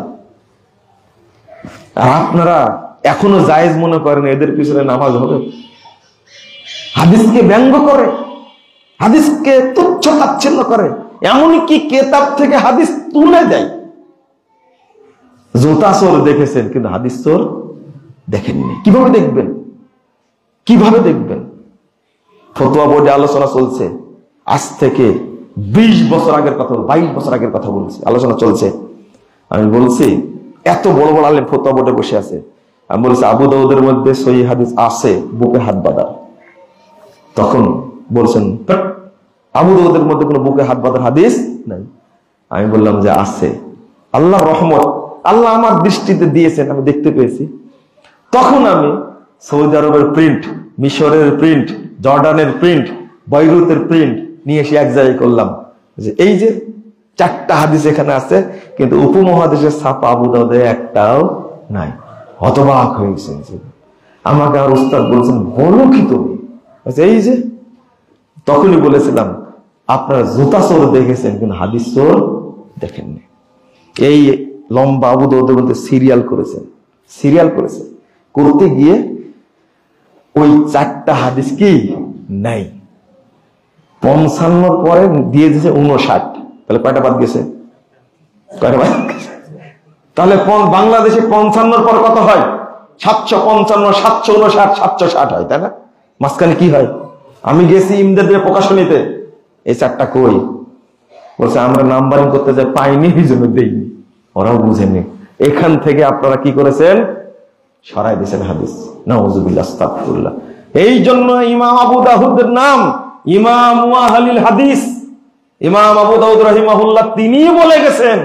আর আপনারা এখনো জায়েজ মনে করেন এদের পিছনে নামাজ হবে। হাদিসকে ব্যঙ্গ করে, হাদিসকে তুচ্ছ তাচ্ছিল্য করে, এমনকি কেতাব থেকে হাদিস তুলে দেয়। জুতা চোর দেখেছেন কিন্তু হাদিস চোর দেখেননি। কিভাবে দেখবেন? ফতোয়া বোর্ডে আলোচনা চলছে, আজ থেকে 20 বছর আগের কথা, 22 বছর আগের কথা বলছি, আলোচনা চলছে। আমি বলছি এত বড় বড় আলেম ফতোয়া বোর্ডে বসে আছে, আমি বলছি আবু দাউদের মধ্যে সহিহ হাদিস আছে, বুকে হাত বাঁধার। তখন বলছেন আবু দাউদের মধ্যে কোনো বুকে হাত বাঁধার হাদিস নাই। আমি বললাম যে আছে, আল্লাহর রহমত, আল্লাহ আমার দৃষ্টিতে দিয়েছেন, আমি দেখতে পেয়েছি। তখন আমি সৌদি আরবের প্রিন্ট, মিশরের প্রিন্ট, জর্ডানের প্রিন্ট, বৈরুতের প্রিন্ট নিয়ে এসে এক জায়গায় করলাম যে এই যে 4টা হাদিস এখানে আছে, কিন্তু উপমহাদেশের ছাপা আবু দাউদে একটাও নাই। হতবাক হয়ে গেছেন। আমাকে আর উস্তাদ বলছেন বলো কি তুমি, এই যে তখনই বলেছিলাম আপনারা জুতা চোর দেখেছেন কিন্তু হাদিস চোর দেখেননি। এই লম্বা আবু দাউদের মধ্যে সিরিয়াল করেছে, করতে গিয়ে ওই 4টা হাদিস কি নাই। 55 পরে দিয়ে দিয়েছে 59, তাহলে কয়টা বাদ গেছে? তাহলে বাংলাদেশে 55 পর কত হয়? 755, 759, 760 হয়, তাই না? মাঝখানে কি হয়? আমি গেছি ইমদাদের প্রকাশনীতে, এই 4টা কই? বলছে আমরা নাম্বারিং করতে যাই, পাইনি, এই জন্য দেইনি। ওরাও বুঝেনি। এখান থেকে আপনারা কি করেছেন? সরাই দিয়েছেন হাদিস। নাউযুবিল্লাহ, আস্তাগফিরুল্লাহ। এই জন্য ইমাম আবু দাউদের নাম ইমাম আহলিল হাদিস। ইমাম আবু দাউদ রাহিমাহুল্লাহ তিনি বলে গেছেন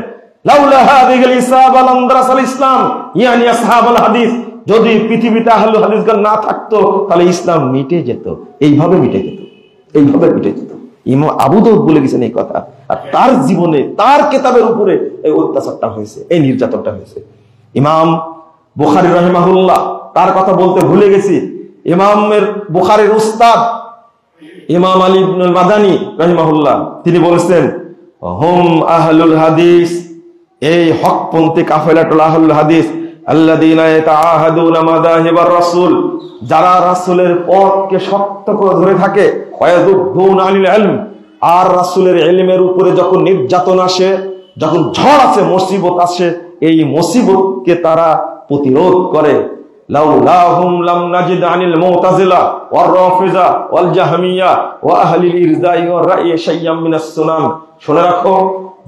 লাউলা হাযিহিল ইসাবা লাম দারাসাল ইসলাম, ইয়ানি আসহাবুল হাদিস। যদি পৃথিবীতে আহলুল হাদিসগণ না থাকতো তাহলে ইসলাম মিটে যেত, এইভাবে মিটে যেত। ইমাম আবু দাউদ বলে গেছেন এই কথা। আর তার জীবনে, তার কিতাবের উপরে এই অত্যাচারটা হয়েছে, এই নির্যাতনটা হয়েছে। ইমাম বুখারী রাহিমাহুল্লাহ, তার কথা বলতে ভুলে গেছি। ইমামের বুখারীর উস্তাদ ইমাম আলী ইবনুল মাদানী রাহিমাহুল্লাহ তিনি বলেছেন হুম আহলুল হাদিস, এই হকপন্থী কাফেলাতুল আহলুল হাদিস আল্লাযীনা ইয়াতাআহাদুনা মাযাহিবার রাসূল, যারা রাসূলের পথকে শক্ত করে ধরে থাকে, ওয়ায়াযুদ্দুনা আনিল ইলম, আর রাসূলের ইলমের উপরে যখন নির্যাতন আসে, যখন ঝড় আসে, মুসিবত আসে, এই মুসিবতকে তারা প্রতিরোধ করে। লাউলাহুম লাম নাজিদ আনিল মুতাজিলা ওয়ার রাফিজা ওয়াল জাহমিয়া ওয়া আহলিল ইরজাই ওয়ার রাই শাইয়াম মিনাস সুনান। শুনে রাখো,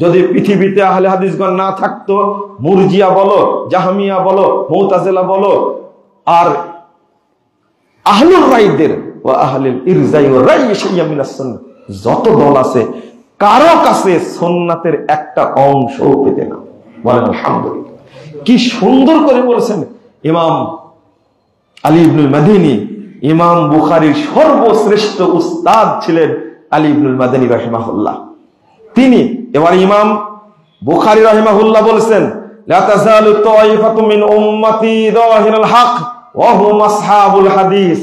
যদি পৃথিবীতে আহলে হাদিসগণ না থাকতো, মুরজিয়া বলো, জাহমিয়া বলো, মুতাজিলা বলো, আর আহলুর রাইদের ওয়া আহলিল ইরজাই ওয়ার রাই শাইয়াম মিনাস সুনান, যত দল আছে কারো কাছে সুন্নাতের একটা অংশও পেতে না। বলেন আলহামদুলিল্লাহ। কি সুন্দর করে বলেছেন ইমাম আলী ইবনুল মাদানী। ইমাম বুখারীর সর্বশ্রেষ্ঠ উস্তাদ ছিলেন আলী ইবনুল মাদানী রাহিমাহুল্লাহ। তিনি এবার ইমাম বুখারী রাহিমাহুল্লাহ বলেছেন, লা তাযালু তাইফাতু মিন উম্মতি যাহিরুল হক ওয়া হুম আসহাবুল হাদিস।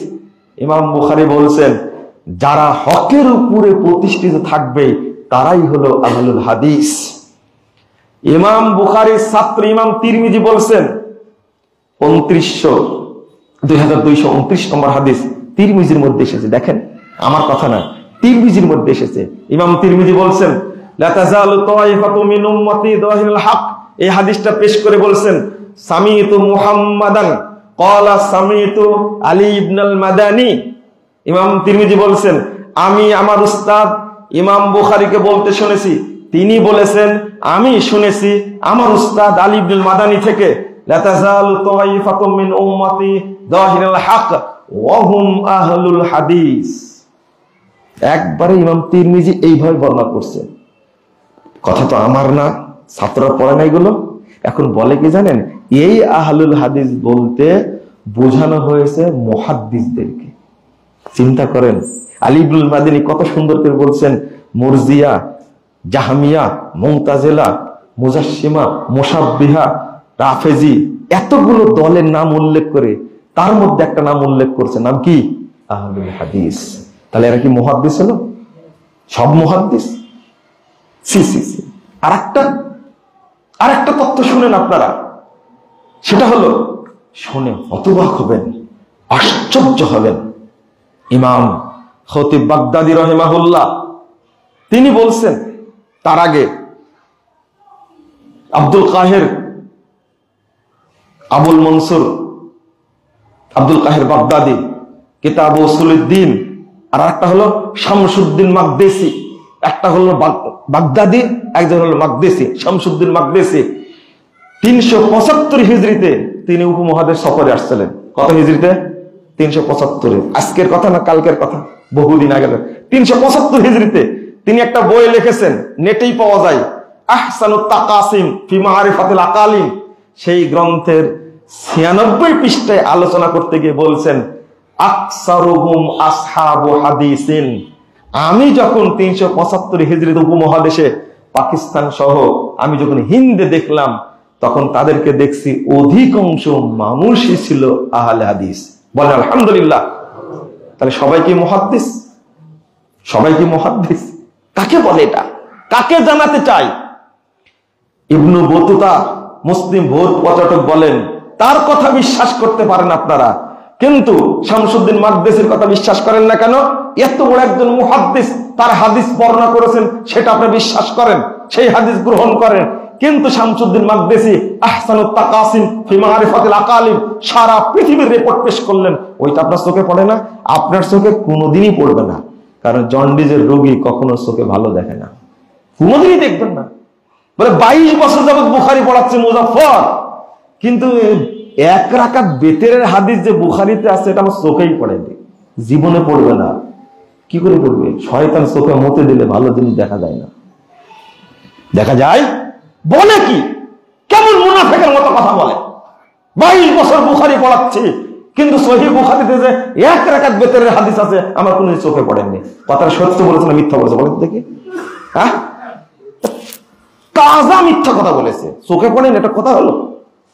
ইমাম বুখারী বলেছেন, যারা হকের উপরে প্রতিষ্ঠিত থাকবে তারাই হলো আহলুল হাদিস। ইমাম বুখারীর ছাত্র ইমাম তিরমিজি বলছেন 2229 নম্বর হাদিস তিরমিজির মধ্যে এসেছে। দেখেন, আমার কথা না, তিরমিজির মধ্যে এসেছে। ইমাম তিরমিজি বলছেন, লা তাযালু তাইফাতু মিন উম্মতি যাহিরুল হক। এই হাদিসটা পেশ করে বলছেন, সামিতু মুহাম্মাদান ক্বালা সামিতু আলী ইবনুল মাদানী। ইমাম তিরমিজি বলছেন, আমি আমার উস্তাদ ইমাম বুখারীকে বলতে শুনেছি, তিনি বলেছেন আমি শুনেছি আমার উস্তাদ আলী ইবনুল মাদানী থেকে, লা তাযালু তাইফাতুম মিন উম্মতি যাহিরুল হক ওয়া হুম আহলুল হাদিস। একবারে ইমাম তিরমিজি এইভাবে বর্ণনা করছেন। কথা তো আমার না, ছাত্ররা পড়ে না এগুলো। এখন বলে কি জানেন, এই আহলুল হাদিস বলতে বোঝানো হয়েছে মুহাদ্দিসদেরকে। চিন্তা করেন, আলী ইবনুল মাদানী কত সুন্দর করে বলছেন, মুরজিয়া, জাহমিয়া, মুতাজিলা, মুজাসসিমা, মুশাব্বিহা, রাফেজি, এতগুলো দলের নাম উল্লেখ করে তার মধ্যে একটা নাম উল্লেখ করছে, নাম কি? আহলুল হাদিস। তাহলে এরা কি মুহাদ্দিস হলো? সব মুহাদ্দিস? সি সি সি। আরেকটা তথ্য শুনেন আপনারা, সেটা হলো, শুনে হতবাক হবেন, আশ্চর্য হবেন। ইমাম খতিব বাগদাদি রাহিমাহুল্লাহ তিনি বলছেন, তার আগে আব্দুল কাহের আবুল মনসুর আব্দুল কাহের বাগদাদি কিতাব উসুলুদ্দিন, আর একটা হলো শামসুদ্দিন মাকদেসি। একটা হলো বাগদাদি, একজন হলো মাকদেসি, শামসুদ্দিন মাকদেসি। 375 হিজরিতে তিনি উপমহাদেশ সফরে আসছিলেন। কত হিজরিতে? 375। আজকের কথা না, কালকের কথা, বহুদিন আগে। 375 হিজরিতে তিনি একটা বই লিখেছেন, নেটেই পাওয়া যায়, আহসানুত তাকাসিম ফি মারিফাতিল আকালিম। সেই গ্রন্থের 96 পৃষ্ঠায় আলোচনা করতে গিয়ে বলছেন, আকসারুহুম আসহাবু হাদিসিন। আমি যখন 375 হিজরিতে উপমহাদেশে পাকিস্তান সহ আমি যখন হিন্দে দেখলাম, তখন তাদেরকে দেখছি অধিকাংশ মানুষই ছিল আহলে হাদিস। বলেন আলহামদুলিল্লাহ। তাহলে সবাই কি মুহাদ্দিস? সবাই কি মুহাদ্দিস? কাকে বলে এটা? কাকে জানাতে চাই? ইবনু বতুতা মুসলিম ভোর পর্যটক বলেন, তার কথা বিশ্বাস করতে পারেন আপনারা, কিন্তু শামসুদ্দিন মাকদেসির কথা বিশ্বাস করেন না কেন? এত বড় একজন মুহাদ্দিস, তার হাদিস বর্ণনা করেছেন, সেটা আপনি বিশ্বাস করেন, সেই হাদিস গ্রহণ করেন। কিন্তু শামসুদ্দিন মাকদেসি আহসানুত তাকাসিম ফি মারিফাতিল আকালিম সারা পৃথিবীর রিপোর্ট পেশ করলেন, ওইটা আপনার চোখে পড়ে না? আপনার চোখে কোনোদিনই পড়বে না, কারণ জন্ডিজের রোগী কখনো চোখে ভালো দেখে না, কোনোদিনই দেখবেন না। বলে 22 বছর যাবত বুখারী পড়াচ্ছে মুজাফফর, কিন্তু 1 রাকাত বেতেরের হাদিস যে বুখারীতে আছে এটা আমার চোখেই পড়েনি, জীবনে পড়বে না। কি করে পড়বে? শয়তান চোখে মতে দিলে ভালো জিনিস দেখা যায় না। দেখা যায়? বলে কি? কেমন মুনাফিকের মতো কথা বলে। 22 বছর বুখারী পড়াচ্ছে, কিন্তু সহিহ বুখারীতে যে 1 রাকাত বেতেরের হাদিস আছে আমার কোনো চোখে পড়েনি। কথাটা সত্য বলেছে না মিথ্যা বলেছে? বলেন দেখি। হ্যাঁ, তাজা মিথ্যা কথা বলেছে, চোখে পড়েনি, এটা কথা হলো?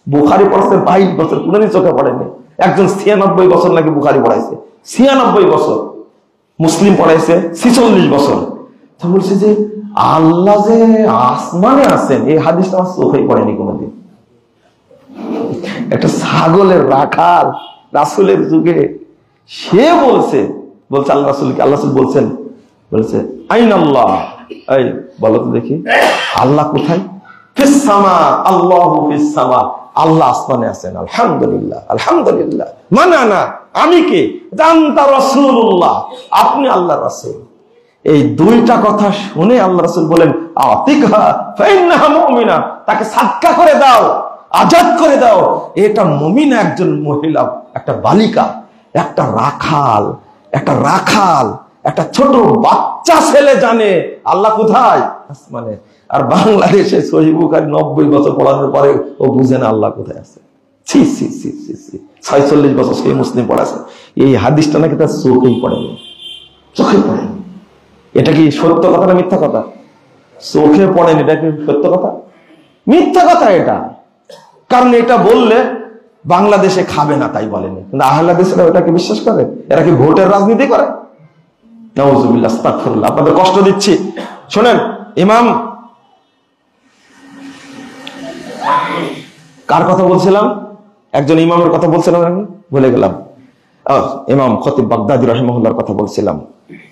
বুখারী পড়াচ্ছে 22 বছর, কোনোদিন চোখে পড়েনি। একজন 96 বছর নাকি বুখারী পড়াইছে, 96 বছর। মুসলিম পড়াইছে 46 বছর। তা বলছে যে আল্লাহ যে আসমানে আছেন, এই হাদিসটা আমার চোখেই পড়েনি কোনোদিন। একটা ছাগলের রাখাল রাসূলের যুগে সে বলছে আল্লাহ রাসূলকে, আল্লাহ রাসূল বলছেন, বলেছে আইন আল্লাহ, এই বলো তো দেখি আল্লাহ কোথায়? ফিস সামা, আল্লাহু ফিস সামা, আল্লাহ আসমানে আছেন। আলহামদুলিল্লাহ, আলহামদুলিল্লাহ। মানে না, আমি কে? আনতা রাসূলুল্লাহ, আপনি আল্লাহর রাসূল। এই দুইটা কথা শুনে আল্লাহ রাসূল বলেন, আতিকহা ফাইন্নাহা মুমিনা, তাকে সাদকা করে দাও, আজাদ করে দাও। এটা মুমিনা, একজন মহিলা, একটা বালিকা, একটা রাখাল, একটা ছোট বাচ্চা ছেলে জানে আল্লাহ কোথায়? আসমানে। আর বাংলাদেশে সহিহ বুখারী 90 বছর পড়ানোর পরে ও বুঝে না আল্লাহ কোথায় আছে। ছি ছি ছি ছি ছি, 46 বছর সহিহ মুসলিম পড়াছে, এই হাদিসটা নাকি তার চোখেই পড়েনি, চোখে পড়েনি। এটা কি সত্য কথা না মিথ্যা কথা? চোখে পড়েনি, এটা কি সত্য কথা? মিথ্যা কথা এটা। কারণ এটা বললে বাংলাদেশে খাবে না তাই বলেনি, কিন্তু আহলে হাদিসরা ওটাকে বিশ্বাস করে। এরা কি ভোটের রাজনীতি করে? নাউজুবিল্লাহ, আস্তাগফিরুল্লাহ। আপনাদের কষ্ট দিচ্ছি, শোনেন। ইমাম, কার কথা বলছিলাম? একজন ইমামের কথা বলছিলাম, ভুলে গেলাম। ইমাম খতিব বাগদাদি রাহিমাহুল্লাহর কথা বলছিলাম।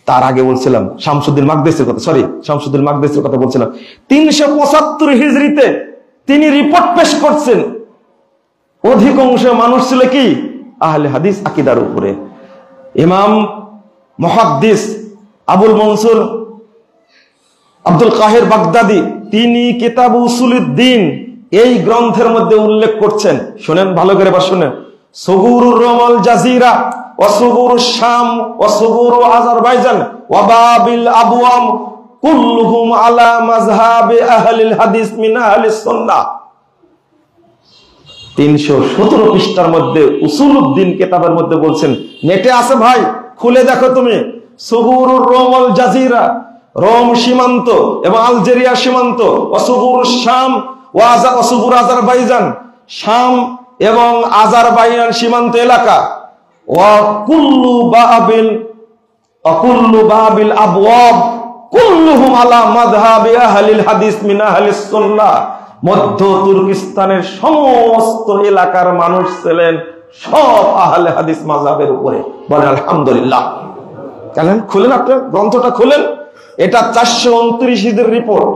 তার আগে বলছিলাম শামসুদ্দিন মাকদেসির কথা, শামসুদ্দিন মাকদেসির কথা বলছিলাম। 375 হিজরিতে তিনি রিপোর্ট পেশ করছেন। অধিকাংশ মানুষ ছিল কি? আহলে হাদিস আকীদার উপরে। ইমাম মুহাদ্দিস আবুল মনসুর আব্দুল কাহির বাগদাদি, তিনি কিতাব উসুলুদ্দিন এই গ্রন্থের মধ্যে উল্লেখ করছেন। শুনেন ভালো করে, বা শুনেন। সুগুরুর রোমাল জাজিরা ওয়া সুগুরুশ শাম ওয়া সুগুরু আজারবাইজান ওয়া বাবিল আবওয়াম কুল্লুহুম আলা মাযহাবি আহলিল হাদিস মিন আহলিস সুন্নাহ। 317 পৃষ্ঠার মধ্যে উসুলুদ্দিন কিতাবের মধ্যে বলছেন, নেটে আছে ভাই, খুলে দেখো তুমি। সুগুরুর রোমাল জাজিরা, রোম সীমান্ত এবং আলজেরিয়া সীমান্ত, ওয়া সুগুরুশ শাম ওয়া সুগুরু আজারবাইজান, শাম এবং আজারবাইজান সীমান্ত এলাকা, ওয়া কুল্লু বাবিল আবওয়াব কুল্লুহুম আলা মাযহাবি আহলিল হাদিস মিন আহলিস সুন্নাহ। মধ্য তুর্কিস্তানের সমস্ত এলাকার মানুষ ছিলেন সব আহলে হাদিস মাযহাবের উপরে। বলেন আলহামদুলিল্লাহ। কেন খুলেন, আপনার গ্রন্থটা খুলেন। এটা 429 হিজরির রিপোর্ট।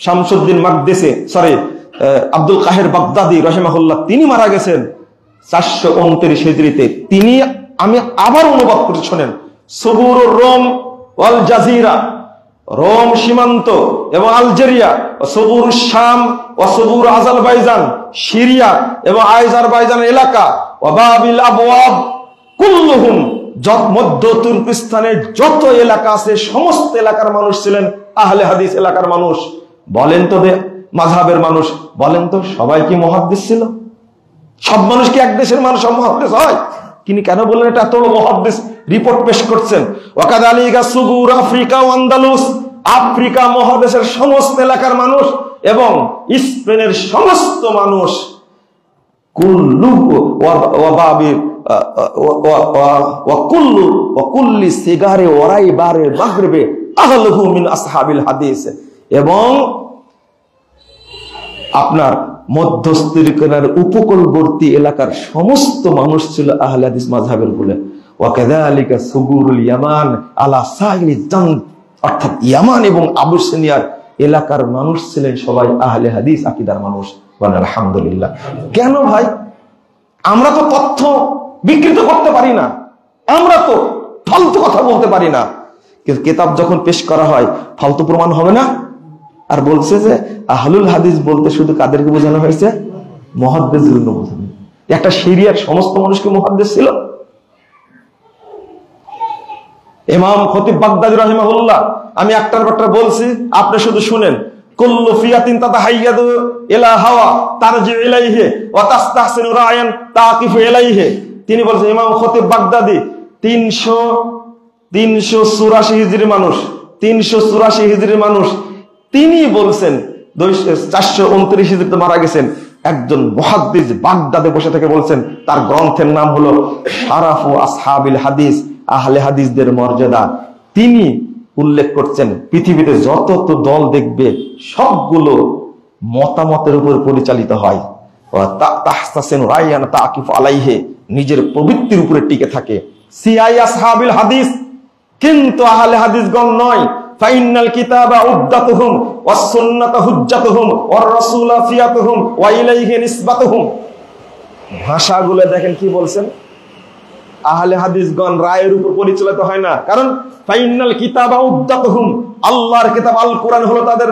শামসুদ্দিন মাকদেসি, আব্দুল কাহির বাগদাদি রাহিমাহুল্লাহ, তিনি মারা গেছেন 429 হিজরিতে। তিনি, আমি আবার অনুবাদ করে শোনেন। সুগুরুর রোম ওয়াল জাজিরা, রোম সীমান্ত এবং আলজেরিয়া, সুগুরুশ শাম ওয়া সুগুরু আজারবাইজান, সিরিয়া এবং আজারবাইজান এলাকা, ওয়া বাবিল আবওয়াব কুল্লুহুম, মধ্য তুর্কিস্তানের যত এলাকা আছে সমস্ত এলাকার মানুষ ছিলেন আহলে হাদিস এলাকার মানুষ। বলেন তো মাযহাবের মানুষ, বলেন তো সবাই কি মুহাদ্দিস ছিল? সব মানুষ কি এক দেশের মানুষ সব মুহাদ্দিস হয়? তিনি কেন বললেন এটা এত মুহাদ্দিস রিপোর্ট পেশ করছেন? ওয়াকাদালিকা সুগুর আফ্রিকা ও আন্দালুস, আফ্রিকা মহাদেশের সমস্ত এলাকার মানুষ এবং স্পেনের সমস্ত মানুষ, কুল্লু ওয়া বাবিল ওয়া কুল্লি সিগারে ওরাই বারে মাগরিবে আহলুহু মিন আসহাবিল হাদিস, এবং আপনার মধ্যস্থিরকার উপকূলবর্তী এলাকার সমস্ত মানুষ ছিল আহলে হাদিস মাযহাবের বলে। ওয়া কাযালিকা সুগুরুল ইয়ামান আলা সাইলি জান, অর্থাৎ ইয়ামান এবং আবিসিনিয়ার এলাকার মানুষ ছিলেন সবাই আহলে হাদিস আকীদার মানুষ। বলেন আলহামদুলিল্লাহ। কেন ভাই? আমরা তো তথ্য বিকৃত করতে পারি না, আমরা তো ফালতু কথা বলতে পারি না, কিন্তু কিতাব যখন পেশ করা হয় ফালতু প্রমাণ হবে না। আর বলছে যে আহলুল হাদিস বলতে শুধু কাদেরকে বোঝানো হয়েছে? মুহাদ্দিসদের বোঝানো। একটা সিরিয়ার সমস্ত মানুষকে মুহাদ্দিস ছিল। ইমাম খতিব বাগদাদি রাহিমাহুল্লাহ, আমি একটার পর একটা বলছি, আপনি শুধু শুনেন। কুল্লু ফিয়াতিন তাতাহাইয়াদু ইলা হাওয়া তারজি ইলাইহি ওয়া তাস্তাহসিনু রায়ান তাকিফু ইলাইহি। তিনি বলছেন, ইমাম খতিব বাগদাদি 384 হিজরি মানুষ, 384 হিজরি মানুষ, তিনি বলছেন 429 হিজরিতে মারা গেছেন। একজন মুহাদ্দিস বাগদাদে বসে থেকে বলছেন, তার গ্রন্থের নাম হলো শারাফু আসহাবিল হাদিস, আহলে হাদিসদের মর্যাদা। তিনি উল্লেখ করছেন পৃথিবীতে যত তো দল দেখবে সবগুলো মতামতের উপর পরিচালিত হয়, নিজের প্রবৃত্তির উপরে টিকে থাকে। সিআই আসহাবিল হাদিস, কিন্তু আহলে হাদিসগণ নয়। ফাইনাল কিতাবা উদ্দাতুহুম ওয়াস সুন্নাতু হুজ্জাতুহুম ওয়ার রাসূলু ফিয়াতুহুম ওয়া ইলাইহি নিসবাতুহুম। ভাষাগুলো দেখেন কি বলছেন, আহলে হাদিসগণ রায়ের উপর পরিচালিত হয় না। কারণ ফাইনাল কিতাবা উদ্দাতুহুম, আল্লাহর কিতাব আল কোরআন হলো তাদের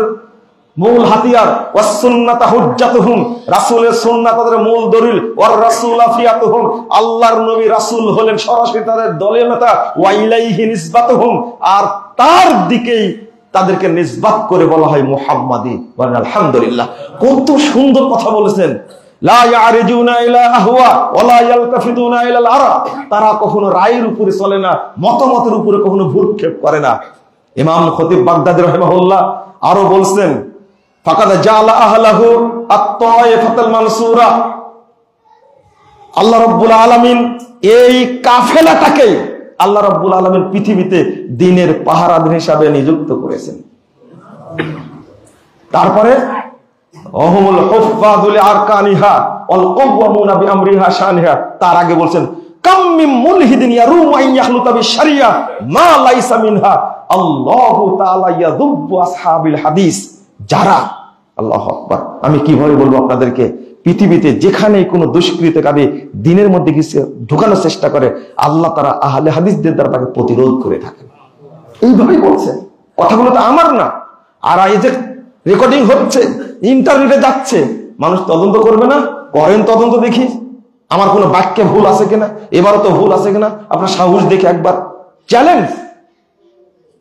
মূল হাতিয়ার, ওয়াস সুন্নাতু হুজ্জাতুহুম, রাসূলের সুন্নাহ তাদের মূল দলিল, ওয়ার রাসূলু ফিয়াতুহুম, আল্লাহর নবী রাসূল হলেন সরাসরি তাদের দলীয় নেতা, ওয়া ইলাইহি নিসবাতুহুম, আর তার দিকেই তাদেরকে নিসবাত করে বলা হয় মুহাম্মাদি। আলহামদুলিল্লাহ, কত সুন্দর কথা বলেছেন। লা ইয়ারিজুনা ইলা আহওয়া ওয়া লা ইয়ালতাফিতুনা ইলাল আরা, তারা কখনো রায়ের উপরে চলে না, মতামতের উপরে কখনো ভ্রুক্ষেপ করে না। ইমাম খতিব বাগদাদি রাহিমাহুল্লাহ আরো বলছেন, ফাকাদ জাআলা আহলাহু আত-তায়েফাতুল মানসুরা, আল্লাহ রাব্বুল আলামিন এই কাফেলাটাকে আল্লাহ রাব্বুল আলামিন পৃথিবীতে দ্বীনের পাহারাদার হিসাবে নিযুক্ত করেছেন। তারপরে ওহুমুল হুফাযুল আরকানিহা ওয়াল কাওয়ামুনা বিআমরিহা শানিহা, তার আগে বলছেন কাম মিন মুলহিদিন ইয়ারুমু আন ইয়াখলুতা বিশ-শারিয়া মা লাইসা মিনহা আল্লাহু তাআলা ইয়াযুব্বু আসহাবিল হাদিস। যারা, আল্লাহু আকবার, আমি কিভাবে বলবো আপনাদেরকে, পৃথিবীতে যেখানেই কোনো দুষ্কৃতকারী দ্বীনের মধ্যে কিছু ঢোকানোর চেষ্টা করে, আল্লাহ তারা আহলে হাদিসদের দ্বারা তাকে প্রতিরোধ করে থাকেন। এইভাবেই বলছেন, কথাগুলো তো আমার না। আর এই যে রেকর্ডিং হচ্ছে, ইন্টারনেটে যাচ্ছে, মানুষ তদন্ত করবে না? করেন তদন্ত, দেখি আমার কোনো বাক্যে ভুল আছে কিনা, এবারও তো ভুল আছে কিনা, আপনার সাহস দেখে একবার চ্যালেঞ্জ।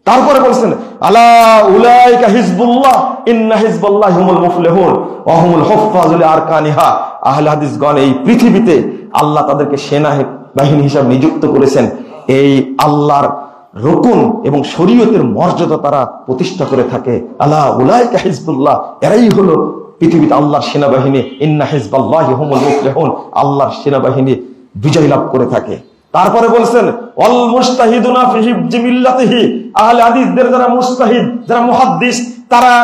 তারপরে বলছেন আলা উলাইকা হিজবুল্লাহ ইন্না হিজবাল্লাহি হুমুল মুফলিহুন ওয়া হুমুল হুফাযুল আরকানিহা। আহলে হাদিসগণ এই পৃথিবীতে আল্লাহ তাদেরকে সেনা বাহিনী হিসাবে নিযুক্ত করেছেন। এই আল্লাহর রুকুন এবং শরীয়তের মর্যাদা তারা প্রতিষ্ঠা করে থাকে। আলা উলাইকা হিজবুল্লাহ, এরাই হলো পৃথিবীতে আল্লাহর সেনাবাহিনী। ইন্না হিজবাল্লাহি হুমুল মুফলিহুন, আল্লাহর সেনাবাহিনী বিজয় লাভ করে থাকে। তারপরে বলছেন ওয়াল মুস্তাহিদুনা ফি হিফজি মিল্লাতিহি, আহলে হাদিসদের যারা মুস্তাহিদ, যারা মুহাদ্দিস, তারা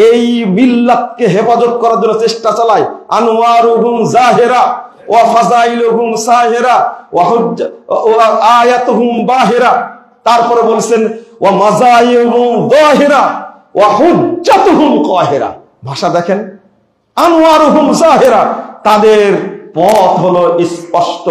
এই মিল্লাতকে হেফাজত করার জন্য চেষ্টা চালায়। আনওয়ারুহুম জাহিরা ওয়া ফাযাইলুহুম সাহিরা ওয়া আয়াতুহুম বাহিরা। তারপরে বলছেন ওয়া মাযাইহুম যাহিরা ওয়া হুজ্জাতুহুম কাহিরা। ভাষা দেখেন, আনওয়ারুহুম জাহিরা, তাদের পথ হলো স্পষ্ট,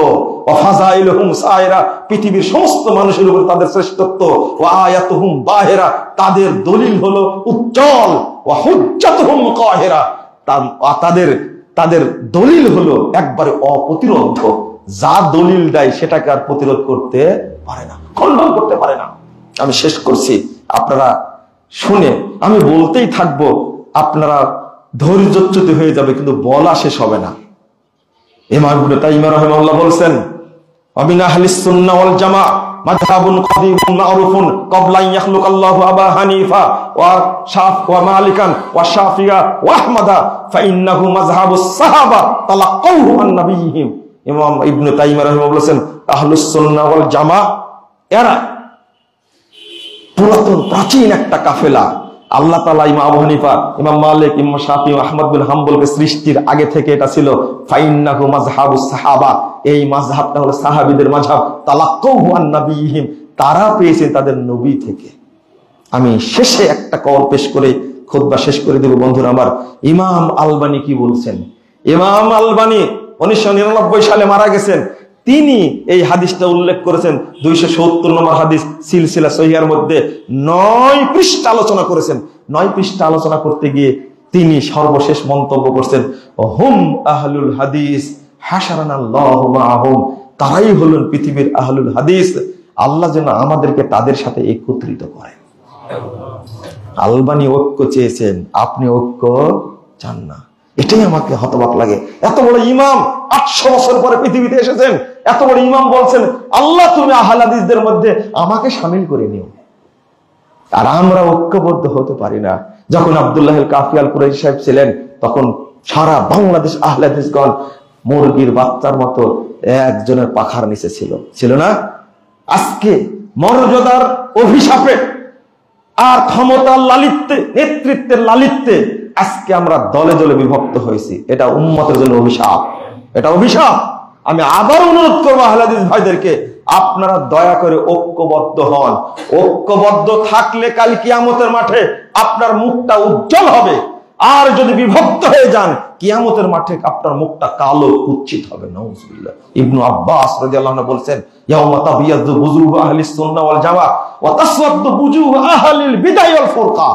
ওয়া ফাযাইলুহুম সাহিরা, পৃথিবীর সমস্ত মানুষের উপর তাদের শ্রেষ্ঠত্ব, ওয়া আয়াতুহুম বাহিরা, তাদের দলিল হলো উজ্জ্বল, ওয়া হুজ্জাতুহুম কাহিরা, তাদের দলিল হলো একবারে অপ্রতিরোধ্য। যা দলিল দেয় সেটাকে আর প্রতিরোধ করতে পারে না, খণ্ডন করতে পারে না। আমি শেষ করছি, আপনারা শুনে আমি বলতেই থাকবো, আপনারা ধৈর্যচ্যুত হয়ে যাবে, কিন্তু বলা শেষ হবে না। ইমাম ইবনে তাইমিয়া রাহিমাহুল্লাহ বলছেন ওয়ামিন আহলিস সুন্নাহ ওয়াল জামাআহ মাযহাবুন কাদীমুন মা'রুফুন ক্বাবলা আন ইয়াখলুকাল্লাহু আবা হানিফা ওয়া মালিকান ওয়া শাফিয়া ওয়া আহমাদা ফাইন্নাহু মাযহাবুস সাহাবা তালাক্কাউহু আন নাবিয়িহিম। ইমাম ইবনে তাইমিয়া রাহিমাহুল্লাহ বলেন আহলুস সুন্নাহ ওয়াল জামাআহ এরা পুরাতন প্রাচীন একটা কাফেলা। আল্লাহ তাআলা ইমাম আবু হানিফা, ইমাম মালিক, ইমাম শাফি, আহমদ বিন হাম্বলকে সৃষ্টির আগে থেকে এটা ছিল ফাইন্নাহু মাযহাবুস সাহাবা, এই মাযহাবটা হলো সাহাবীদের মাযহাব। তালাক্কাউহু আন নাবিয়িহিম, তারা পেয়েছেন তাদের নবী থেকে। আমি শেষে একটা কল পেশ করে খুতবা শেষ করে দেব বন্ধুরা আমার। ইমাম আলবানী কি বলছেন? ইমাম আলবানী 1999 সালে মারা গেছেন। তিনি এই হাদিসটা উল্লেখ করেছেন 270 নম্বর হাদিস সিলসিলা সহিহার মধ্যে 9 পৃষ্ঠা আলোচনা করেছেন। 9 পৃষ্ঠা আলোচনা করতে গিয়ে তিনি সর্বশেষ মন্তব্য করছেন হুম আহলুল হাদিস হাশারানাল্লাহু মাআহুম, তারাই হলেন পৃথিবীর আহলুল হাদিস। আল্লাহ যেন আমাদেরকে তাদের সাথে একত্রিত করেন। আলবানী ঐক্য চেয়েছেন, আপনি ঐক্য চান না, এটাই আমাকে হতবাক লাগে। এত বড় ইমাম 800 বছর পরে পৃথিবীতে এসেছেন, এত বড় ইমাম বলছেন আল্লাহ তুমি আহলে হাদিসদের মধ্যে আমাকে শামিল করে নিও, আর আমরা ঐক্যবদ্ধ হতে পারি না। যখন আব্দুল্লাহ আল কাফি আল কুরাইশি সাহেব ছিলেন, তখন সারা বাংলাদেশ আহলে হাদিসগণ মুরগির বাচ্চার মতো একজনের পাখার নিচে ছিল না? আজকে মর্যাদার অভিশাপে আর ক্ষমতার লালিত্যে, নেতৃত্বের লালিত্যে আজকে আমরা দলে দলে বিভক্ত হয়েছি। এটা উম্মতের জন্য অভিশাপ, এটা অভিশাপ। আমি আবার অনুরোধ করবো আহলে হাদিস ভাইদেরকে, আপনারা দয়া করে ঐক্যবদ্ধ হন। ঐক্যবদ্ধ থাকলে কাল কিয়ামতের মাঠে আপনার মুখটা উজ্জ্বল হবে। আর যদি বিভক্ত হয়ে যান, কিয়ামতের মাঠে আপনার মুখটা কালো কুৎসিত হবে। নাউজুবিল্লাহ। ইবনু আব্বাস রাদিয়াল্লাহু আনহু বলেছেন, ইয়াউমা তাবিয়াদু বুজুহু আহলিস সুন্নাহ ওয়াল জামাআহ ওয়া তাসওয়াদু বুজুহু আহলিল বিদআহ ওয়াল ফুরকা।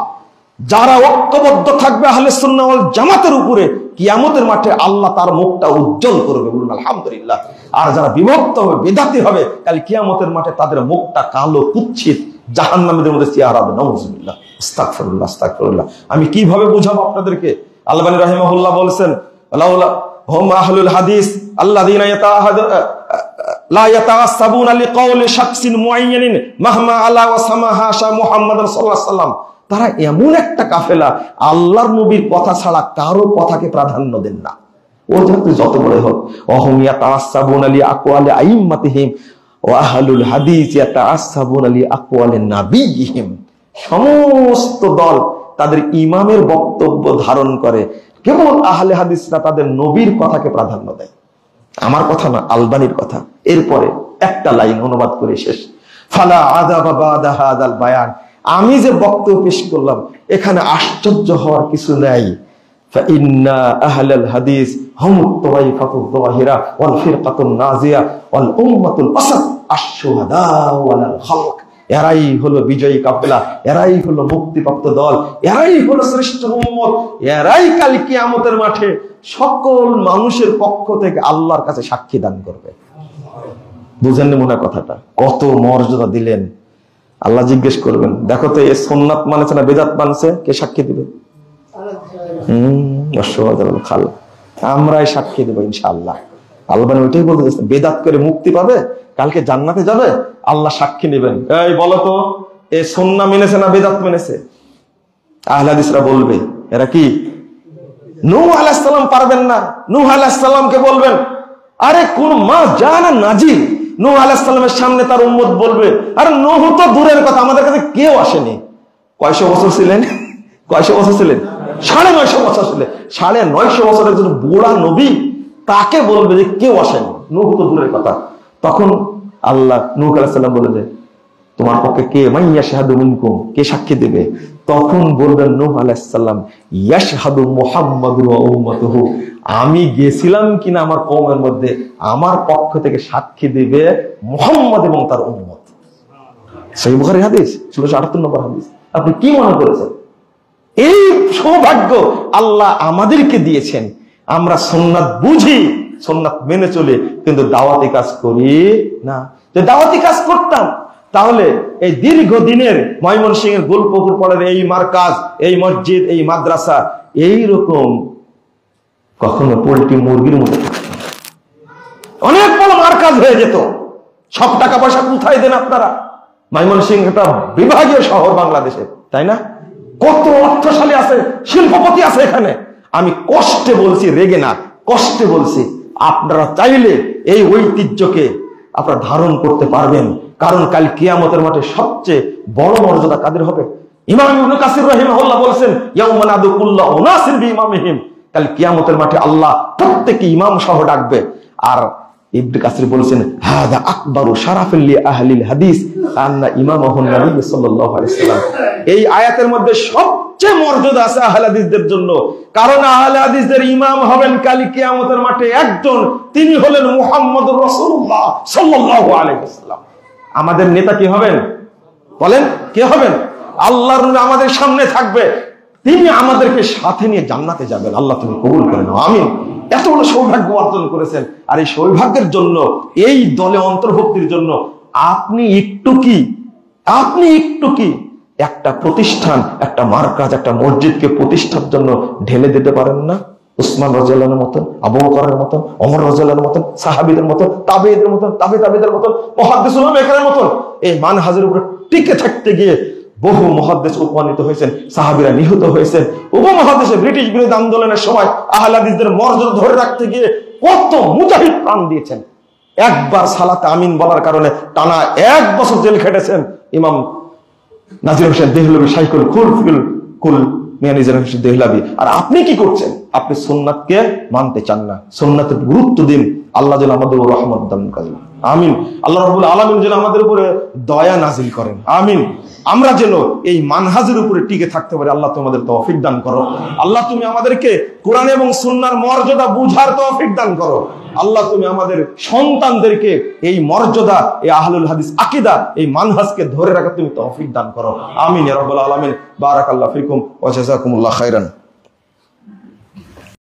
যারা ঐক্যবদ্ধ থাকবে আহলে সুন্নাহ ওয়াল জামাতের উপরে, কিয়ামতের মাঠে আল্লাহ তার মুখটা উজ্জ্বল করবে, বলুন আলহামদুলিল্লাহ। আর যারা বিভক্ত হবে, বিদাতি হবে, কাল কিয়ামতের মাঠে তাদের মুখটা কালো কুৎসিত জাহান্নামীদের মধ্যে চেহারা হবে। নাউজুবিল্লাহ, আস্তাগফিরুল্লাহ, আস্তাগফিরুল্লাহ। আমি কিভাবে বুঝাবো আপনাদেরকে? আলবানী রাহিমাহুল্লাহ বলেছেন, লাউলা হুম আহলুল হাদিস আল্লাযীনা লা ইয়াতাআসসাবুনা লিকাউলি শাখসিন মুআয়্যানিন মাহমা আলা ওয়া সামাহা শাহ মুহাম্মদ সাল্লাল্লাহু আলাইহি ওয়াসাল্লাম। তারা এমন একটা কাফেলা, আল্লাহর নবীর কথা ছাড়া কারো কথাকে প্রাধান্য দেন না। ও যত বড় হোক, ওয়াহুম ইয়াতাআসসাবুনা লি আকওয়ালি আইম্মাতিহিম ওয়া আহলুল হাদিস ইয়াতাআসসাবুনা লি আকওয়ালি নাবিয়্যিহিম। সমস্ত দল তাদের ইমামের বক্তব্য ধারণ করে, কেবল আহলে হাদিসরা তাদের নবীর কথাকে প্রাধান্য দেয়। আমার কথা না, আলবানীর কথা। এরপরে একটা লাইন অনুবাদ করে শেষ। ফালা আযাবা বাদা হাযাল বায়ান। আমি যে বক্তব্য পেশ করলাম, এখানে আশ্চর্য হওয়ার কিছু নাই। ফাইন্না আহলাল হাদিস হুমুত তাওয়াইফাতুদ যাহিরা ওয়াল ফিরকাতুন নাজিয়া ওয়াল উম্মাতুল আসাদ আশ-শুহাদা ওয়াল খালক। এরাই হলো বিজয়ী কাফেলা, এরাই হলো মুক্তিপ্রাপ্ত দল, এরাই হলো শ্রেষ্ঠ উম্মত, এরাই কাল কিয়ামতের মাঠে সকল মানুষের পক্ষ থেকে আল্লাহর কাছে সাক্ষী দান করবে। বুঝেননি মনে কথাটা? কত মর্যাদা দিলেন। আল্লাহ জিজ্ঞেস করবেন, দেখো তো এ সুন্নাত মানেছে না বেদাত মানছে, কে সাক্ষী দিবে? খাল আমরাই সাক্ষী দেবো ইনশাআল্লাহ। আলবানী ওইটাই বলতে চাচ্ছেন, বেদাত করে মুক্তি পাবে, কালকে জান্নাতে যাবে, আল্লাহ সাক্ষী নেবেন। এই বলো তো, এ সুন্নাহ মেনেছে না বেদাত মেনেছে? আহলে হাদিসরা বলবে এরা কি? নূহ আলাইহিস সালাম পারবেন না? নূহ আলাইহিস সালামকে বলবেন, আরে কোন মা জানা নাজির। নূহ আলাইহিস সালামের সামনে তার উম্মত বলবে, আরে নূহ তো দূরের কথা, আমাদের কাছে কেউ আসেনি। কয়শো বছর ছিলেন? কয়শো বছর ছিলেন? 950 বছর ছিলেন। 950 বছরের জন্য বুড়া নবী, তাকে বলবে যে কেউ আসেনি, নূহ তো দূরের কথা। তখন আল্লাহ নূহ আলাইহিস সালাম বলে যে, তোমার পক্ষে কে মাইয়াশহাদু মিনকুম, কে সাক্ষী দেবে? তখন বলবেন নূহ আলাইহিস সালাম, ইয়াশহাদু মুহাম্মাদুর ওয়া উম্মাতুহু। আমি গেছিলাম কিনা আমার কওমের মধ্যে, আমার পক্ষ থেকে সাক্ষী দিবে মুহাম্মদ এবং তার উম্মত। সহিহ বুখারী হাদিস 1678 নম্বর হাদিস। আপনি কি মনে করেছেন? এই সৌভাগ্য আল্লাহ আমাদেরকে দিয়েছেন। আমরা সুন্নাত বুঝি, সুন্নাত মেনে চলে, কিন্তু দাওয়াতি কাজ করি না। যে দাওয়াতি কাজ করতাম, তাহলে এই দীর্ঘদিনের ময়মনসিংহের গোলপুকুর পাড়ের এই মারকাজ, এই মসজিদ, এই মাদ্রাসা এইরকম কখনো পোল্ট্রি মুরগির মতো অনেক বড় মারকাজ হয়ে যেত। সব টাকা পয়সা কোথায় দেন আপনারা? ময়মনসিংহ একটা বিভাগীয় শহর বাংলাদেশে, তাই না? কত অর্থশালী আছে, শিল্পপতি আছে এখানে। আমি কষ্টে বলছি, রেগে না, কষ্টে বলছি। আপনারা চাইলে এই ঐতিহ্যকে আপনারা ধারণ করতে পারবেন, কারণ কাল কিয়ামতের মাঠে সবচেয়ে বড় মর্যাদা কাদের হবে? ইমাম ইবনে কাসির রাহিমাহুল্লাহ বলেছেন, ইয়াউমা নাদু কুল্লা উনাসিন বিইমামিহিম। কাল কিয়ামতের মাঠে আল্লাহ প্রত্যেককে ইমাম সহ ডাকবে। আর ইবনে কাসির বলেছেন, হাদা আকবারু শারাফিল লি আহলিল হাদিস আন্না ইমামাহুন নবী সাল্লাল্লাহু আলাইহি ওয়াসাল্লাম। এই আয়াতের মধ্যে সবচেয়ে মর্যাদা আছে আহলে হাদিসদের জন্য, কারণ আহলে হাদিসদের ইমাম হবেন কাল কিয়ামতের মাঠে একজন, তিনি হলেন মুহাম্মদুর রাসূলুল্লাহ সাল্লাল্লাহু আলাইহি ওয়াসাল্লাম। আমাদের নেতা কি হবেন? বলেন, কে হবেন? আল্লাহর নবী আমাদের সামনে থাকবে, তিনি আমাদেরকে সাথে নিয়ে জান্নাতে যাবেন। আল্লাহ তুমি কবুল করে নাও, আমিন। এত বড় সৌভাগ্য অর্জন করেছেন, আর এই সৌভাগ্যের জন্য, এই দলে অন্তর্ভুক্তির জন্য আপনি একটু কি একটা প্রতিষ্ঠান, একটা মারকাজ, একটা মসজিদকে প্রতিষ্ঠার জন্য ঢেলে দিতে পারেন না? উসমান রাদিয়াল্লাহু আনহুর মতন, আবু বকরের মতন, ওমর রাদিয়াল্লাহু আনহুর মতন, সাহাবীদের মতন, তাবেঈদের মতন, তাবেঈদের মতন, মুহাদ্দিস উলামায়ে মতন। এই মানহাজের উপরে টিকে থাকতে গিয়ে বহু মুহাদ্দিস উপনীত হয়েছেন, সাহাবীরা নিহত হয়েছেন। উপমহাদেশে ব্রিটিশ বিরোধী আন্দোলনের সময় আহলে হাদিসদের মর্যাদা ধরে রাখতে গিয়ে কত মুজাহিদ প্রাণ দিয়েছেন। একবার সালাতে আমিন বলার কারণে টানা 1 বছর জেল খেটেছেন ইমাম নাজির হোসেন দেহলভী, শাইখুল কুল মিয়া নাজির হোসেন দেহলভী। আর আপনি কি করছেন? আপনি সুন্নাতকে মানতে চান না, সুন্নাতের গুরুত্ব দিন। আল্লাহ যেন আমাদের রহমত দান করেন, আমিন। আল্লাহ রাব্বুল আলামিন যেন আমাদের উপরে দয়া নাজিল করেন, আমিন। আমরা যেন এই মানহাজের উপরে টিকে থাকতে পারি, আল্লাহ তোমাদের তৌফিক দান করো। আল্লাহ তুমি আমাদেরকে কোরআন এবং সুন্নাহর মর্যাদা বুঝার তৌফিক দান করো। আল্লাহ তুমি আমাদের সন্তানদেরকে এই মর্যাদা, এই আহলুল হাদিস আকীদা, এই মানহাজকে ধরে রাখা তুমি তৌফিক দান করো, আমিন ইয়া রাব্বাল আলামিন। বারাকাল্লাহু ফিকুম ওয়া জাযাকুমুল্লাহু খাইরান।